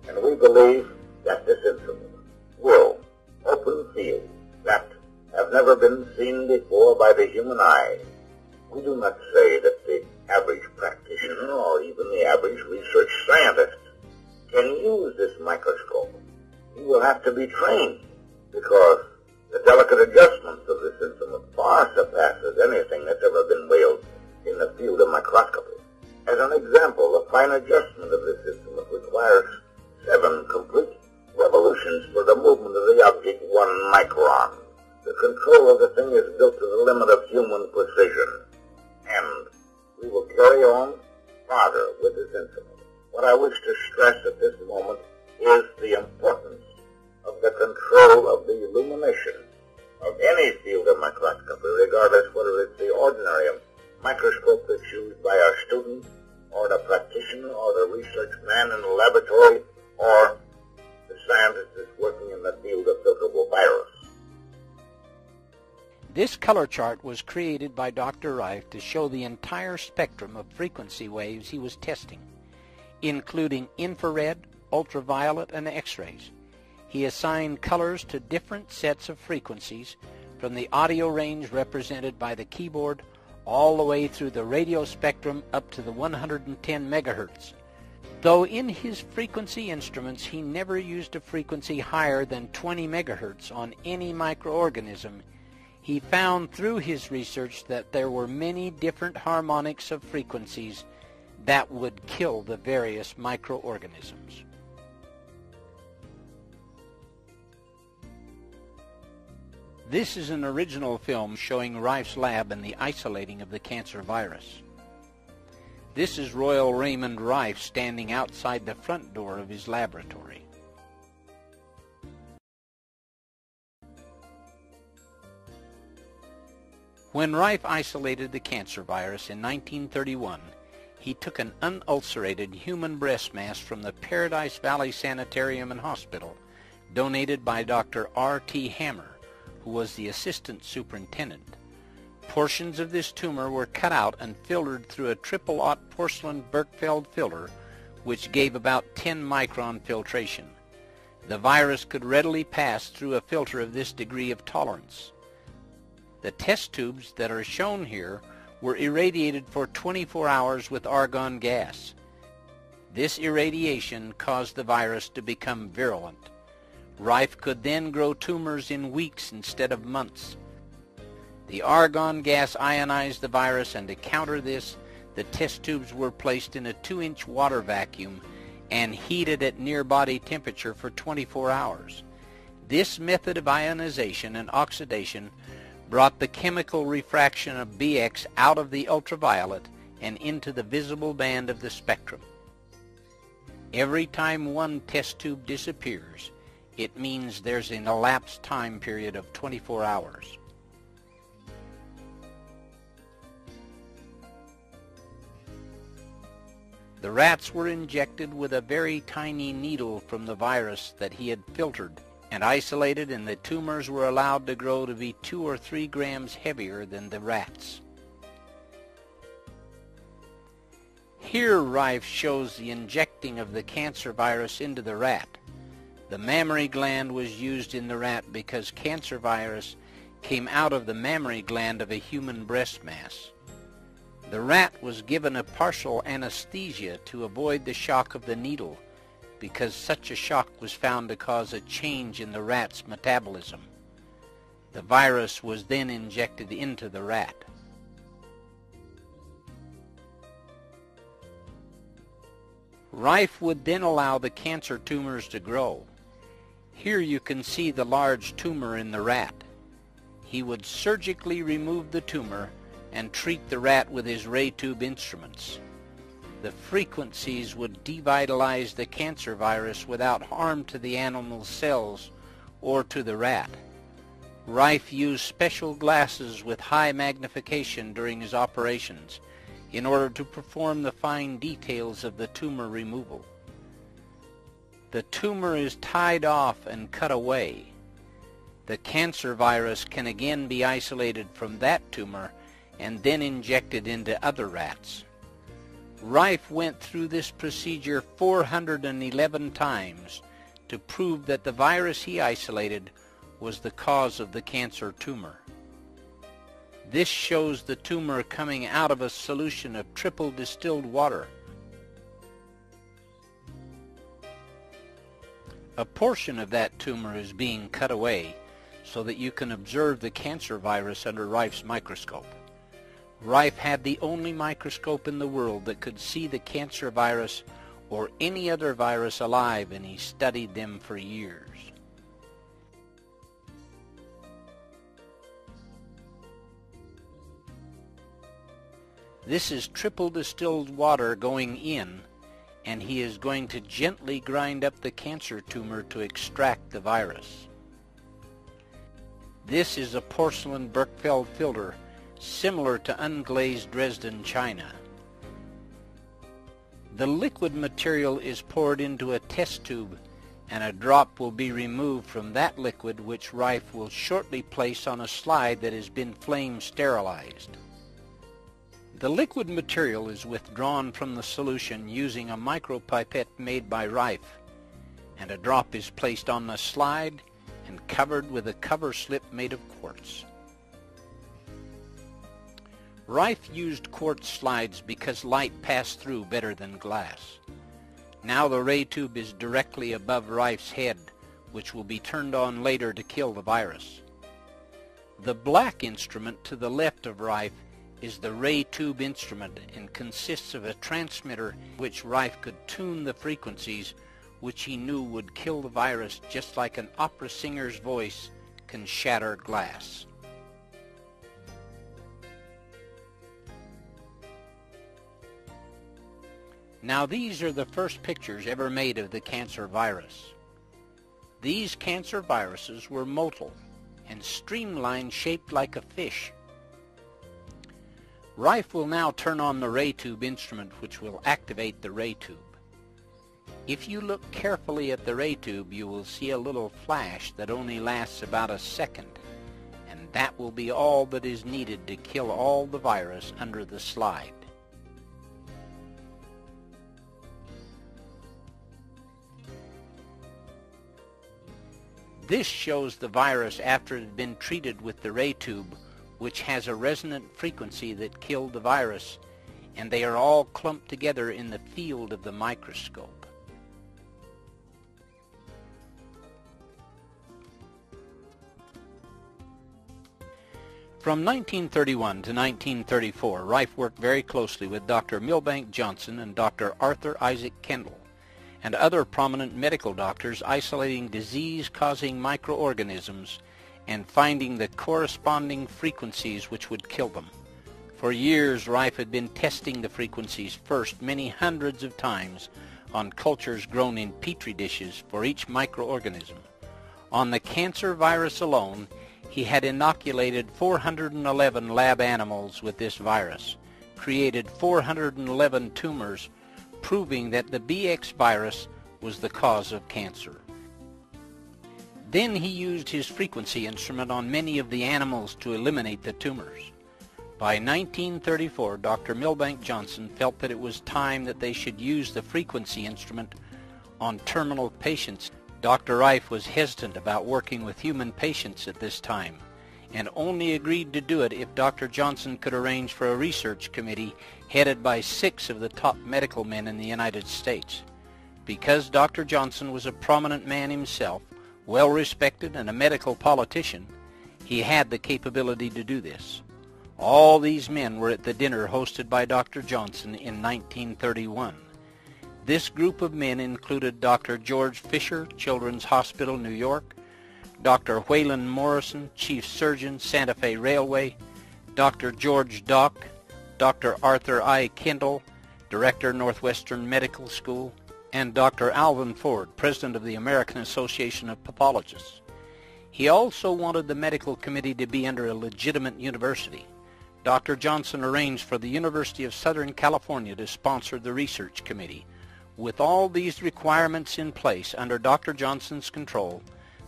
And we believe that this instrument will open fields that have never been seen before by the human eye. We do not say that the average practitioner or even the average research scientist can use this microscope. He will have to be trained because the delicate adjustments of this instrument far surpasses anything that's ever been wielded in the field of microscopy. As an example, the fine adjustment of this instrument requires 7 complete revolutions for the movement of the object 1 micron. The control of the thing is built to the limit of human precision. And we will carry on farther with this instrument. What I wish to stress at this moment is the importance of the control of the illumination of any field of microscopy, regardless whether it's the ordinary microscope that's used by our student or the practitioner or the research man in the laboratory or the scientist that's working in the field of filterable virus. This color chart was created by Dr. Raiff to show the entire spectrum of frequency waves he was testing, including infrared, ultraviolet, and X-rays. He assigned colors to different sets of frequencies, from the audio range represented by the keyboard all the way through the radio spectrum up to the 110 megahertz. Though in his frequency instruments he never used a frequency higher than 20 megahertz on any microorganism, he found through his research that there were many different harmonics of frequencies that would kill the various microorganisms. This is an original film showing Raiff's lab and the isolating of the cancer virus. This is Royal Raymond Raiff standing outside the front door of his laboratory. When Raiff isolated the cancer virus in 1931, he took an unulcerated human breast mass from the Paradise Valley Sanitarium and Hospital, donated by Dr. R.T. Hammer, who was the assistant superintendent. Portions of this tumor were cut out and filtered through a triple-aught porcelain Berkefeld filter, which gave about 10 micron filtration. The virus could readily pass through a filter of this degree of tolerance. The test tubes that are shown here were irradiated for 24 hours with argon gas. This irradiation caused the virus to become virulent. Raiff could then grow tumors in weeks instead of months. The argon gas ionized the virus, and to counter this, the test tubes were placed in a 2-inch water vacuum and heated at near body temperature for 24 hours. This method of ionization and oxidation brought the chemical refraction of BX out of the ultraviolet and into the visible band of the spectrum. Every time one test tube disappears, it means there's an elapsed time period of 24 hours. The rats were injected with a very tiny needle from the virus that he had filtered and isolated, and the tumors were allowed to grow to be 2 or 3 grams heavier than the rats. Here Raiff shows the injecting of the cancer virus into the rat. The mammary gland was used in the rat because cancer virus came out of the mammary gland of a human breast mass. The rat was given a partial anesthesia to avoid the shock of the needle, because such a shock was found to cause a change in the rat's metabolism. The virus was then injected into the rat. Raiff would then allow the cancer tumors to grow. Here you can see the large tumor in the rat. He would surgically remove the tumor and treat the rat with his ray tube instruments. The frequencies would devitalize the cancer virus without harm to the animal's cells or to the rat. Raiff used special glasses with high magnification during his operations, in order to perform the fine details of the tumor removal. The tumor is tied off and cut away. The cancer virus can again be isolated from that tumor and then injected into other rats. Raiff went through this procedure 411 times to prove that the virus he isolated was the cause of the cancer tumor. This shows the tumor coming out of a solution of triple distilled water. A portion of that tumor is being cut away so that you can observe the cancer virus under Raiff's microscope. Raiff had the only microscope in the world that could see the cancer virus or any other virus alive, and he studied them for years. This is triple distilled water going in, and he is going to gently grind up the cancer tumor to extract the virus. This is a porcelain Berkefeld filter similar to unglazed Dresden china. The liquid material is poured into a test tube, and a drop will be removed from that liquid, which Raiff will shortly place on a slide that has been flame sterilized. The liquid material is withdrawn from the solution using a micropipette made by Raiff, and a drop is placed on the slide and covered with a cover slip made of quartz. Raiff used quartz slides because light passed through better than glass. Now the ray tube is directly above Raiff's head, which will be turned on later to kill the virus. The black instrument to the left of Raiff is the ray tube instrument and consists of a transmitter which Raiff could tune the frequencies which he knew would kill the virus, just like an opera singer's voice can shatter glass. Now these are the first pictures ever made of the cancer virus. These cancer viruses were motile and streamlined, shaped like a fish. Raiff will now turn on the ray tube instrument, which will activate the ray tube. If you look carefully at the ray tube, you will see a little flash that only lasts about a second, and that will be all that is needed to kill all the virus under the slide. This shows the virus after it had been treated with the ray tube, which has a resonant frequency that killed the virus, and they are all clumped together in the field of the microscope. From 1931 to 1934, Raiff worked very closely with Dr. Milbank Johnson and Dr. Arthur Isaac Kendall and other prominent medical doctors, isolating disease-causing microorganisms and finding the corresponding frequencies which would kill them. For years, Raiff had been testing the frequencies first many hundreds of times on cultures grown in petri dishes for each microorganism. On the cancer virus alone, he had inoculated 411 lab animals with this virus, created 411 tumors, proving that the BX virus was the cause of cancer. Then he used his frequency instrument on many of the animals to eliminate the tumors. By 1934, Dr. Milbank Johnson felt that it was time that they should use the frequency instrument on terminal patients. Dr. Raiff was hesitant about working with human patients at this time, and only agreed to do it if Dr. Johnson could arrange for a research committee headed by 6 of the top medical men in the United States. Because Dr. Johnson was a prominent man himself, well respected and a medical politician, he had the capability to do this. All these men were at the dinner hosted by Dr. Johnson in 1931. This group of men included Dr. George Fisher, Children's Hospital, New York, Dr. Wayland Morrison, Chief Surgeon, Santa Fe Railway, Dr. George Dock, Dr. Arthur I. Kendall, Director, Northwestern Medical School, and Dr. Alvin Ford, President of the American Association of Pathologists. He also wanted the medical committee to be under a legitimate university. Dr. Johnson arranged for the University of Southern California to sponsor the research committee. With all these requirements in place under Dr. Johnson's control,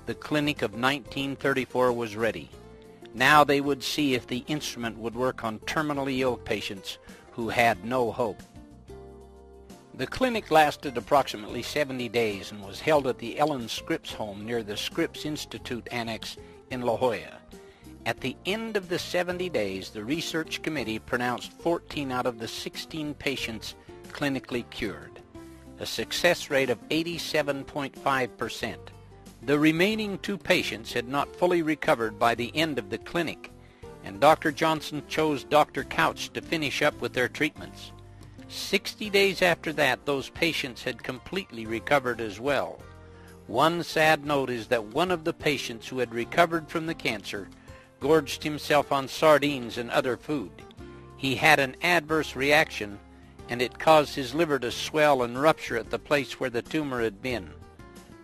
the clinic of 1934 was ready. Now they would see if the instrument would work on terminally ill patients who had no hope. The clinic lasted approximately 70 days and was held at the Ellen Scripps home near the Scripps Institute Annex in La Jolla. At the end of the 70 days, the research committee pronounced 14 out of the 16 patients clinically cured, a success rate of 87.5%. The remaining 2 patients had not fully recovered by the end of the clinic, and Dr. Johnson chose Dr. Couch to finish up with their treatments. 60 days after that, those patients had completely recovered as well. One sad note is that one of the patients who had recovered from the cancer gorged himself on sardines and other food. He had an adverse reaction, and it caused his liver to swell and rupture at the place where the tumor had been.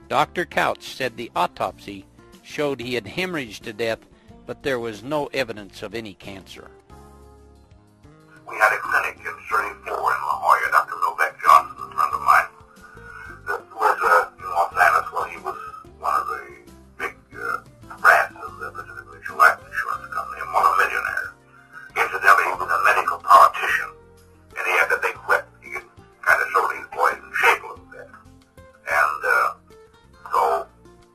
Dr. Couch said the autopsy showed he had hemorrhaged to death, but there was no evidence of any cancer. We had a clinic in 34 in La Jolla. Dr. Novak Johnson, a friend of mine, that was in Los Angeles when he was one of the big brands of the Pacific Mutual Life Insurance Company, a multimillionaire. Incidentally, he was a medical politician, and he had the big whip. He could kind of show these boys in shape a little bit. And so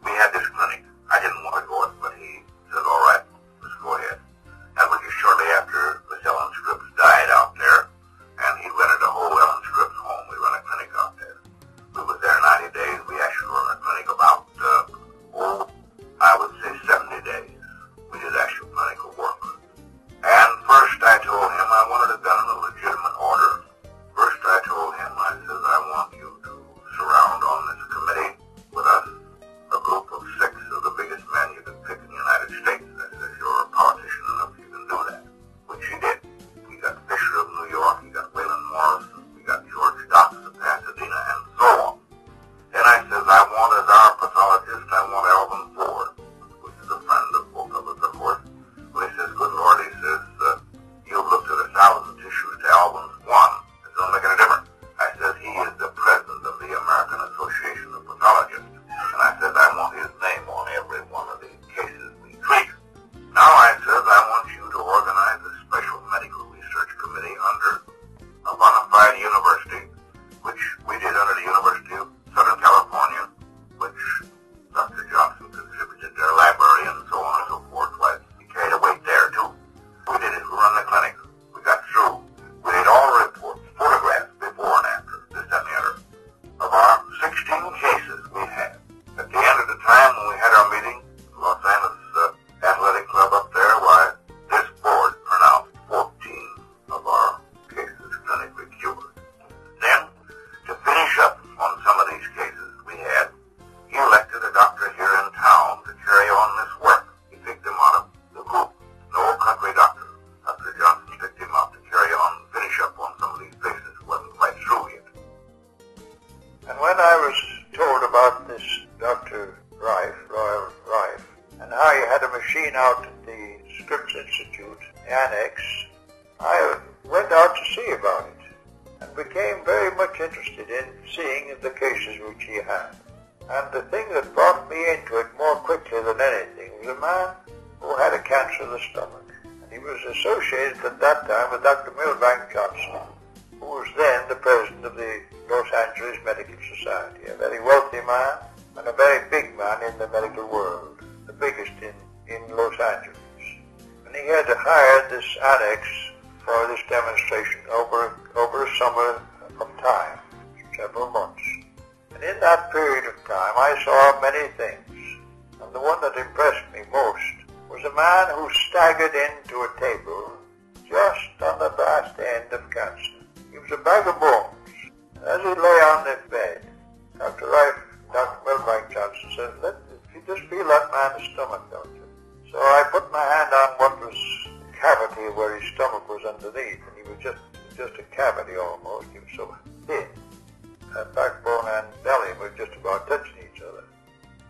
we had this clinic. I didn't want to go it, but he said, all right, let's go ahead. That was just shortly after Miss Ellen Scripps died out there, and he rented a whole Ellen Scripps home. We run a clinic out there. We was there 90 days. We actually run a clinic about, I would say 70 days. We did actual clinical work. And first I told him I wanted it done in a legitimate order. First I told him, I said, I want you to surround on this committee with us a group of 6 of the biggest men you can pick in the United States. I said, you're a politician enough, you can do that. Which he did. We got Fisher of New York, we got Waylon Morrison, we got George Docks of Pasadena, and so on. Then I said, I want as our pathologist, I want Alvin Ford, which is a friend of both of us, of course. Well, he says, good Lord, he says, you've looked at 1,000 tissues to Alvin's 1. It doesn't make any difference. I said, he is the president of the American Association of Pathologists. And I said, I want his name on every one of the cases we treat. Now I said, I want you to organize a special medical research committee under a bona fide university, which we did under the University of Southern California, which Dr. Johnson contributed their library and so on and so forth. Like, he carried a weight there too. We did it. We run the clinic. We got through. We did all reports, photographs before and after, this, that, and the other. Of our 16 cases we had. At the end of the time when we had our meeting, Los Angeles Athletic Club up there, why, this board pronounced 14 of our cases clinically cured. Then, to finish up on some of these cases we had, he elected a doctor here in town to carry on this work. He picked him out of the group, an old country doctor. Dr. Johnson picked him out to carry on and finish up on some of these cases who wasn't quite through yet. And when I was told about this Dr. Raiff, Royal Raiff, and how he had a machine out at the Scripps Institute Annex, I went out to see about it and became very much interested in seeing the cases which he had. And the thing that brought me into it more quickly than anything was a man who had a cancer of the stomach. And he was associated at that time with Dr. Milbank Johnson, who was then the president of the Los Angeles Medical Society, a very wealthy man and a very big man in the medical world, the biggest in Los Angeles. And he had hired this annex for this demonstration over a summer of time, several months. And in that period of time I saw many things, and the one that impressed me most was a man who staggered into a table just on the vast end of cancer. He was a bag of bones. As he lay on the bed, Dr. Raiff, Dr. Milbank Johnson said, you just feel that man's stomach, don't you? So I put my hand on what was the cavity where his stomach was underneath, and he was just a cavity almost. He was so thin. Backbone and belly were just about touching each other.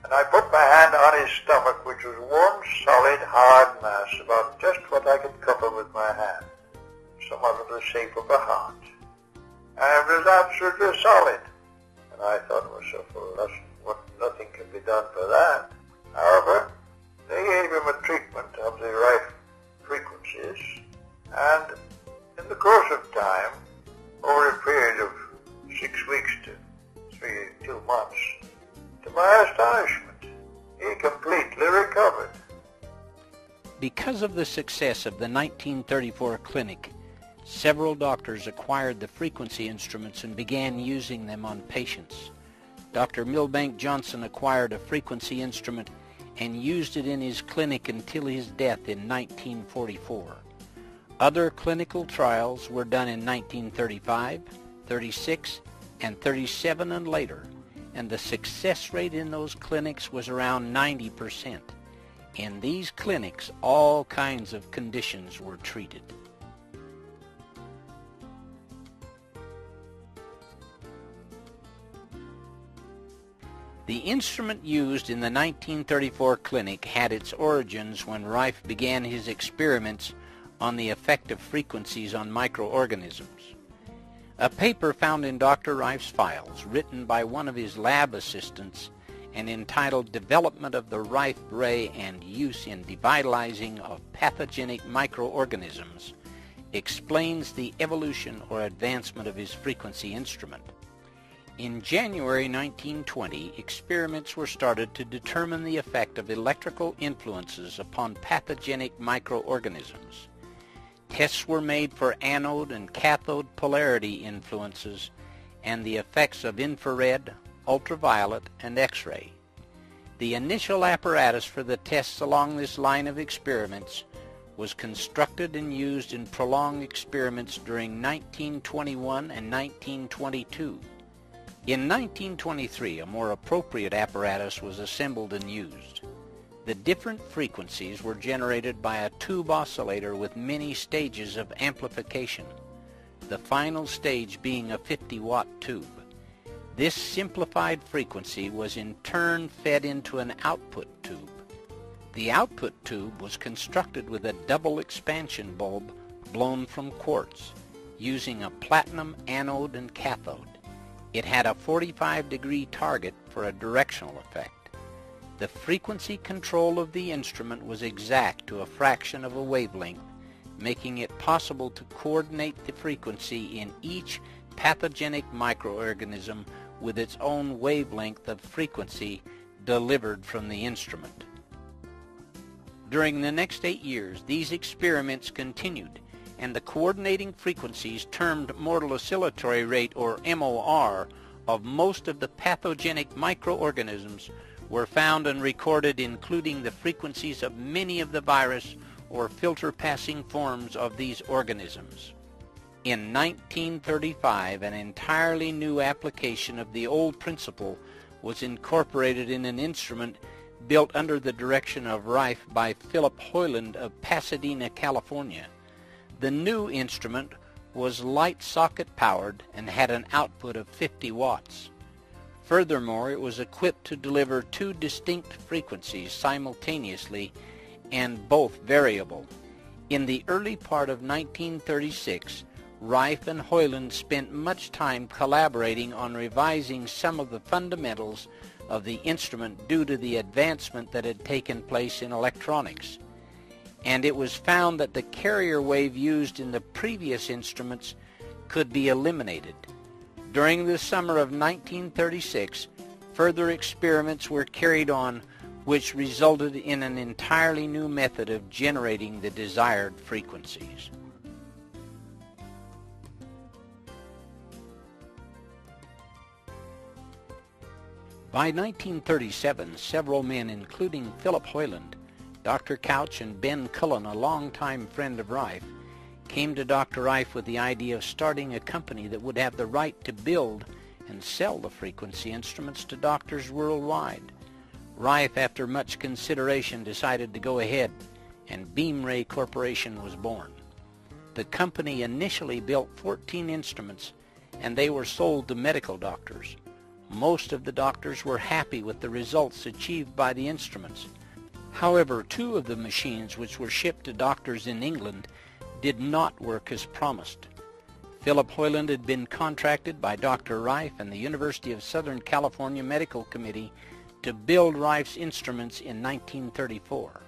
And I put my hand and on his stomach, which was one solid, hard mass, about just what I could cover with my hand, somewhat of the shape of a heart. And it was absolutely solid. And I thought to myself, well, nothing can be done for that. However, they gave him a treatment of the Raiff frequencies, and in the course of time, over a period of 6 weeks to 2 months, to my astonishment, he completely recovered. Because of the success of the 1934 clinic, several doctors acquired the frequency instruments and began using them on patients. Dr. Milbank Johnson acquired a frequency instrument and used it in his clinic until his death in 1944. Other clinical trials were done in 1935, 36, and 37 and later, and the success rate in those clinics was around 90%. In these clinics, all kinds of conditions were treated. The instrument used in the 1934 clinic had its origins when Raiff began his experiments on the effect of frequencies on microorganisms. A paper found in Dr. Raif's files, written by one of his lab assistants and entitled Development of the Raiff Ray and Use in Devitalizing of Pathogenic Microorganisms, explains the evolution or advancement of his frequency instrument. In January 1920, experiments were started to determine the effect of electrical influences upon pathogenic microorganisms. Tests were made for anode and cathode polarity influences and the effects of infrared, ultraviolet, and X-ray. The initial apparatus for the tests along this line of experiments was constructed and used in prolonged experiments during 1921 and 1922. In 1923, a more appropriate apparatus was assembled and used. The different frequencies were generated by a tube oscillator with many stages of amplification, the final stage being a 50-watt tube. This simplified frequency was in turn fed into an output tube. The output tube was constructed with a double expansion bulb blown from quartz, using a platinum anode and cathode. It had a 45-degree target for a directional effect. The frequency control of the instrument was exact to a fraction of a wavelength, making it possible to coordinate the frequency in each pathogenic microorganism with its own wavelength of frequency delivered from the instrument. During the next 8 years, these experiments continued, and the coordinating frequencies termed mortal oscillatory rate, or MOR, of most of the pathogenic microorganisms were found and recorded, including the frequencies of many of the virus or filter-passing forms of these organisms. In 1935, an entirely new application of the old principle was incorporated in an instrument built under the direction of Raiff by Philip Hoyland of Pasadena, California. The new instrument was light socket powered and had an output of 50 watts. Furthermore, it was equipped to deliver 2 distinct frequencies simultaneously and both variable. In the early part of 1936, Raiff and Hoyland spent much time collaborating on revising some of the fundamentals of the instrument due to the advancement that had taken place in electronics. And it was found that the carrier wave used in the previous instruments could be eliminated. During the summer of 1936, further experiments were carried on which resulted in an entirely new method of generating the desired frequencies. By 1937, several men, including Philip Hoyland, Dr. Couch, and Ben Cullen, a longtime friend of Raiff, came to Dr. Raiff with the idea of starting a company that would have the right to build and sell the frequency instruments to doctors worldwide. Raiff, after much consideration, decided to go ahead, and Beam Ray Corporation was born. The company initially built 14 instruments, and they were sold to medical doctors. Most of the doctors were happy with the results achieved by the instruments. However, 2 of the machines which were shipped to doctors in England did not work as promised. Philip Hoyland had been contracted by Dr. Raiff and the University of Southern California Medical Committee to build Raiff's instruments in 1934.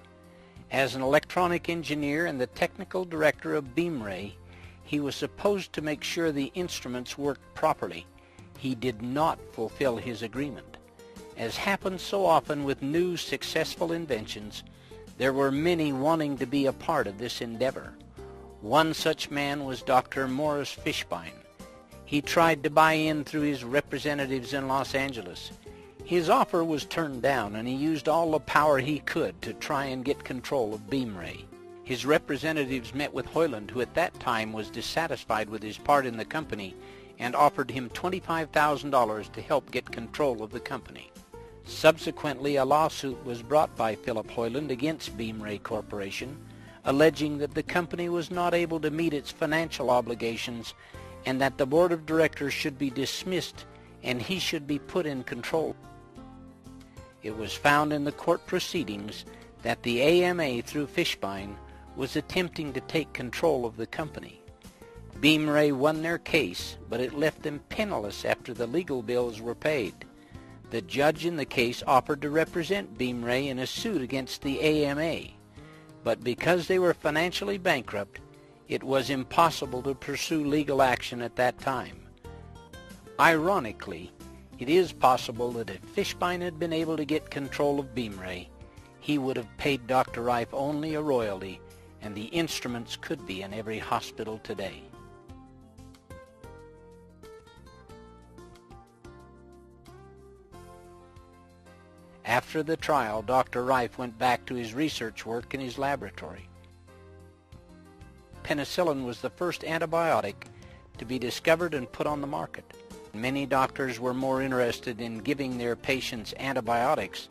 As an electronic engineer and the technical director of Beamray, he was supposed to make sure the instruments worked properly. He did not fulfill his agreement. As happens so often with new successful inventions, there were many wanting to be a part of this endeavor. One such man was Dr. Morris Fishbein. He tried to buy in through his representatives in Los Angeles. His offer was turned down, and he used all the power he could to try and get control of Beamray. His representatives met with Hoyland, who at that time was dissatisfied with his part in the company, and offered him $25,000 to help get control of the company. Subsequently, a lawsuit was brought by Philip Hoyland against Beamray Corporation, alleging that the company was not able to meet its financial obligations and that the board of directors should be dismissed and he should be put in control. It was found in the court proceedings that the AMA, through Fishbein, was attempting to take control of the company. Beamray won their case, but it left them penniless after the legal bills were paid. The judge in the case offered to represent Beamray in a suit against the AMA, but because they were financially bankrupt, it was impossible to pursue legal action at that time. Ironically, it is possible that if Fishbein had been able to get control of Beamray, he would have paid Dr. Raiff only a royalty, and the instruments could be in every hospital today. After the trial, Dr. Raiff went back to his research work in his laboratory. Penicillin was the first antibiotic to be discovered and put on the market. Many doctors were more interested in giving their patients antibiotics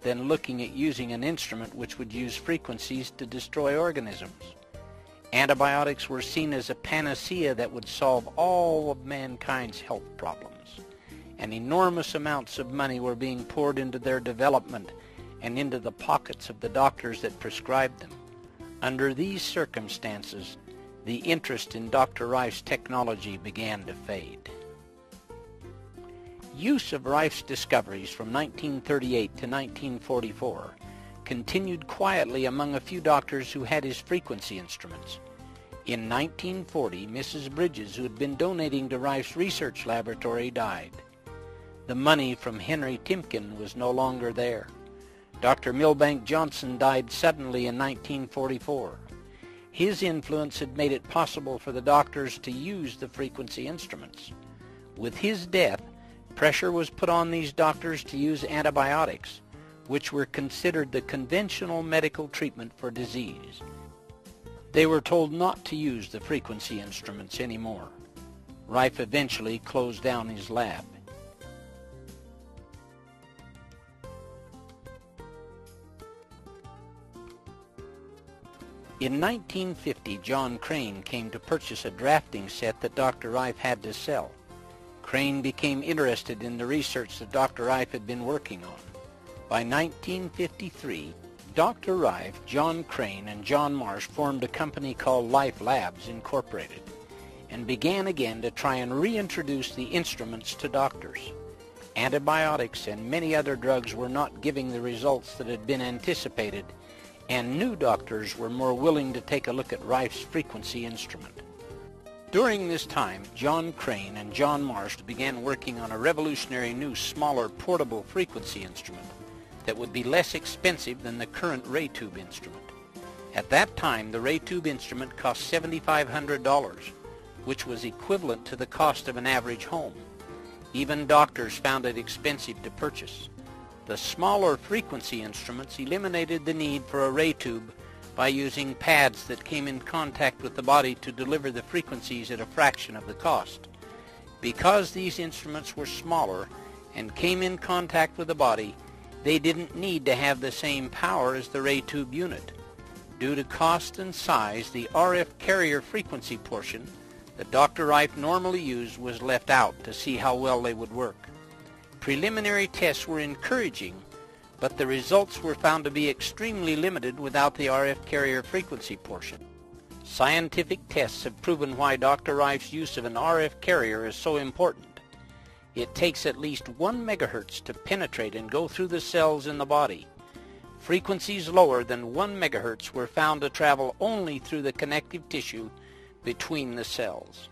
than looking at using an instrument which would use frequencies to destroy organisms. Antibiotics were seen as a panacea that would solve all of mankind's health problems, and enormous amounts of money were being poured into their development and into the pockets of the doctors that prescribed them. Under these circumstances, the interest in Dr. Raif's technology began to fade. Use of Raif's discoveries from 1938 to 1944 continued quietly among a few doctors who had his frequency instruments. In 1940, Mrs. Bridges, who had been donating to Raif's research laboratory, died. The money from Henry Timken was no longer there. Dr. Milbank Johnson died suddenly in 1944. His influence had made it possible for the doctors to use the frequency instruments. With his death, pressure was put on these doctors to use antibiotics, which were considered the conventional medical treatment for disease. They were told not to use the frequency instruments anymore. Raiff eventually closed down his lab. In 1950, John Crane came to purchase a drafting set that Dr. Raiff had to sell. Crane became interested in the research that Dr. Raiff had been working on. By 1953, Dr. Raiff, John Crane, and John Marsh formed a company called Life Labs Incorporated and began again to try and reintroduce the instruments to doctors. Antibiotics and many other drugs were not giving the results that had been anticipated, and new doctors were more willing to take a look at Raiff's frequency instrument. During this time, John Crane and John Marsh began working on a revolutionary new, smaller, portable frequency instrument that would be less expensive than the current ray tube instrument. At that time, the ray tube instrument cost $7,500, which was equivalent to the cost of an average home. Even doctors found it expensive to purchase. The smaller frequency instruments eliminated the need for a ray tube by using pads that came in contact with the body to deliver the frequencies at a fraction of the cost. Because these instruments were smaller and came in contact with the body, they didn't need to have the same power as the ray tube unit. Due to cost and size, the RF carrier frequency portion that Dr. Raiff normally used was left out to see how well they would work. Preliminary tests were encouraging, but the results were found to be extremely limited without the RF carrier frequency portion. Scientific tests have proven why Dr. Rife's use of an RF carrier is so important. It takes at least 1 megahertz to penetrate and go through the cells in the body. Frequencies lower than 1 megahertz were found to travel only through the connective tissue between the cells.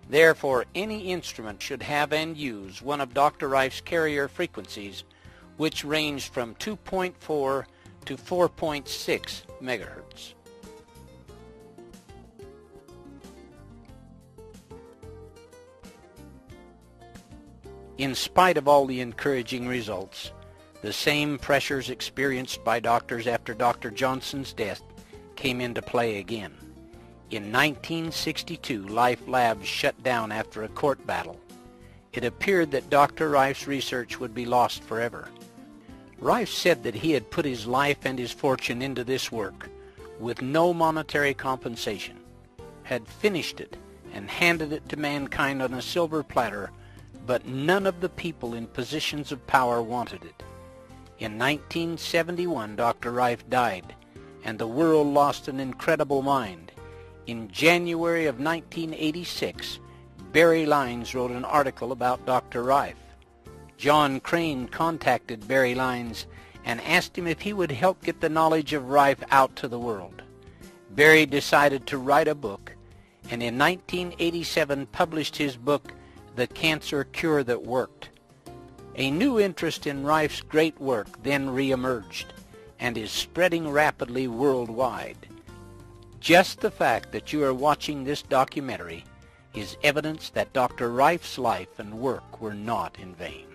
Therefore, any instrument should have and use one of Dr. Rife's carrier frequencies, which ranged from 2.4 to 4.6 megahertz. In spite of all the encouraging results, the same pressures experienced by doctors after Dr. Johnson's death came into play again. In 1962, Life Labs shut down after a court battle. It appeared that Dr. Rife's research would be lost forever. Rife said that he had put his life and his fortune into this work with no monetary compensation, had finished it and handed it to mankind on a silver platter, but none of the people in positions of power wanted it. In 1971, Dr. Rife died, and the world lost an incredible mind. In January of 1986, Barry Lines wrote an article about Dr. Rife. John Crane contacted Barry Lines and asked him if he would help get the knowledge of Rife out to the world. Barry decided to write a book, and in 1987 published his book, The Cancer Cure That Worked. A new interest in Rife's great work then re-emerged and is spreading rapidly worldwide. Just the fact that you are watching this documentary is evidence that Dr. Rife's life and work were not in vain.